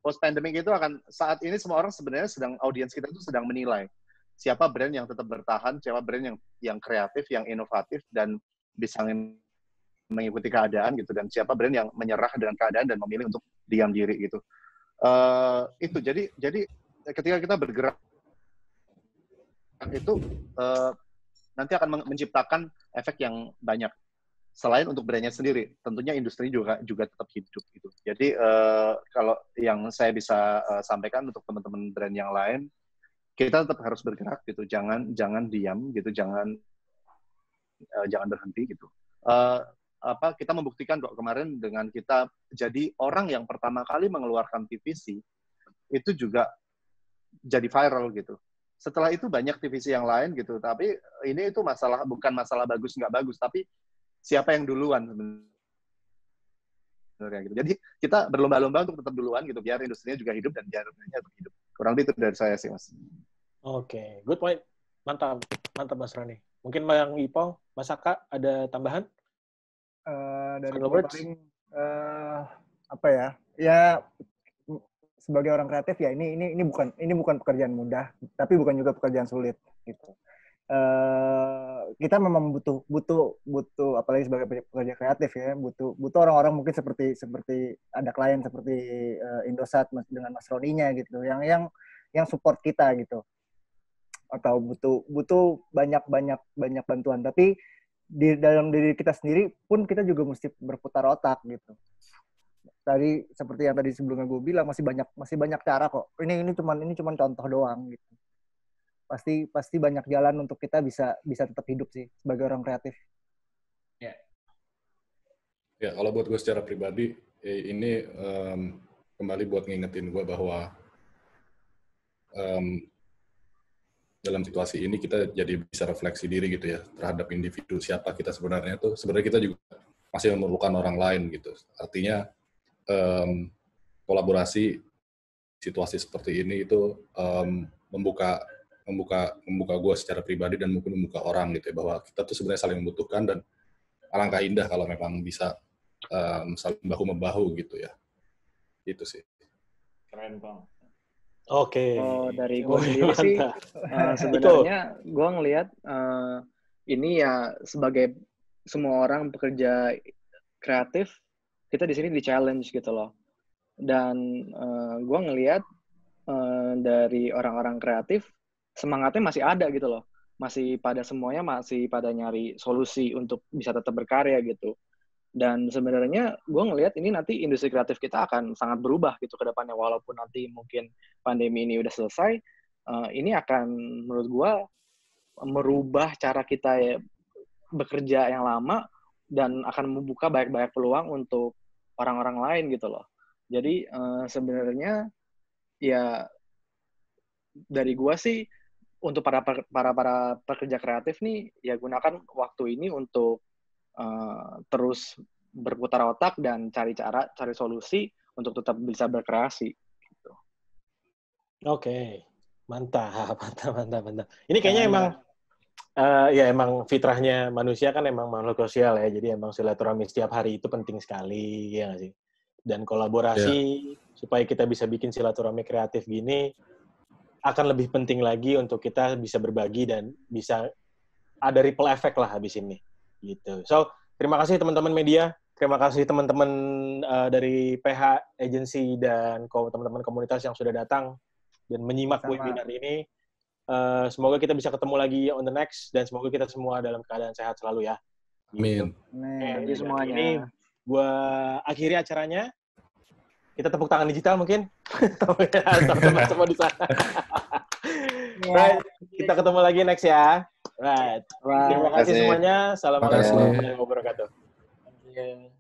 Post pandemic itu akan, saat ini semua orang sebenarnya audiens kita itu sedang menilai siapa brand yang tetap bertahan, siapa brand yang kreatif, yang inovatif dan bisa mengikuti keadaan gitu, dan siapa brand yang menyerah dengan keadaan dan memilih untuk diam diri gitu. Itu jadi ketika kita bergerak itu nanti akan menciptakan efek yang banyak selain untuk brandnya sendiri, tentunya industri juga tetap hidup gitu. Jadi kalau yang saya bisa sampaikan untuk teman-teman brand yang lain, kita tetap harus bergerak gitu, jangan diam gitu, jangan berhenti gitu. Kita membuktikan kok kemarin dengan kita jadi orang yang pertama kali mengeluarkan TVC, itu juga jadi viral gitu. Setelah itu banyak TVC yang lain gitu, tapi ini itu bukan masalah bagus nggak bagus, tapi siapa yang duluan sebenarnya gitu. Jadi kita berlomba-lomba untuk tetap duluan gitu, biar industrinya juga hidup dan biar brandnya tetap hidup. Kurang lebih itu dari saya sih Mas. Oke, good point. Mantap Mas Rani. Mungkin Bang Ipong, Mas Aka ada tambahan? Dari paling apa ya? Ya sebagai orang kreatif ya ini bukan pekerjaan mudah, tapi bukan juga pekerjaan sulit gitu. Kita memang butuh apalagi sebagai pekerja kreatif ya, butuh orang-orang mungkin seperti ada klien seperti Indosat dengan Mas Roninya gitu, yang support kita gitu. Atau butuh banyak bantuan, tapi di dalam diri kita sendiri pun kita juga mesti berputar otak gitu. Tadi seperti yang tadi sebelumnya gue bilang, masih banyak cara kok. Ini cuman contoh doang gitu. Pasti banyak jalan untuk kita bisa tetap hidup sih sebagai orang kreatif. Ya, kalau buat gue secara pribadi ini kembali buat ngingetin gue bahwa dalam situasi ini kita jadi bisa refleksi diri gitu ya terhadap individu, siapa kita sebenarnya tuh. Sebenarnya kita juga masih memerlukan orang lain gitu. Artinya kolaborasi situasi seperti ini itu membuka gue secara pribadi dan mungkin membuka orang gitu ya, bahwa kita tuh sebenarnya saling membutuhkan, dan alangkah indah kalau memang bisa saling bahu-membahu gitu ya. Itu sih. Keren Bang. Oke. Dari gue sendiri sih, sebenarnya gue ngelihat ini ya sebagai semua orang pekerja kreatif, kita di sini di-challenge gitu loh. Dan gue ngelihat dari orang-orang kreatif, semangatnya masih ada gitu loh. Semuanya masih pada nyari solusi untuk bisa tetap berkarya gitu. Dan sebenarnya gue ngelihat ini nanti industri kreatif kita akan sangat berubah gitu ke depannya. Walaupun nanti mungkin pandemi ini udah selesai, ini akan menurut gue merubah cara kita bekerja yang lama dan akan membuka banyak-banyak peluang untuk orang-orang lain gitu loh. Jadi sebenarnya ya dari gue sih untuk para pekerja kreatif nih ya gunakan waktu ini untuk terus berputar otak dan cari solusi untuk tetap bisa berkreasi. Gitu. Oke, mantap. Ini kayaknya emang fitrahnya manusia kan emang makhluk sosial ya, jadi emang silaturahmi setiap hari itu penting sekali, ya nggak sih? Dan kolaborasi supaya kita bisa bikin silaturahmi kreatif gini akan lebih penting lagi untuk kita bisa berbagi dan bisa ada ripple effect lah habis ini. Gitu. So, terima kasih teman-teman media, terima kasih teman-teman dari PH Agency dan teman-teman komunitas yang sudah datang dan menyimak webinar ini. Semoga kita bisa ketemu lagi on the next dan semoga kita semua dalam keadaan sehat selalu ya. Amin. Jadi semuanya. Ini gua akhiri acaranya. Kita tepuk tangan digital mungkin. Teman-teman semua di sana. Right, kita ketemu lagi next ya. Right. Terima kasih semuanya. Assalamualaikum warahmatullahi wabarakatuh.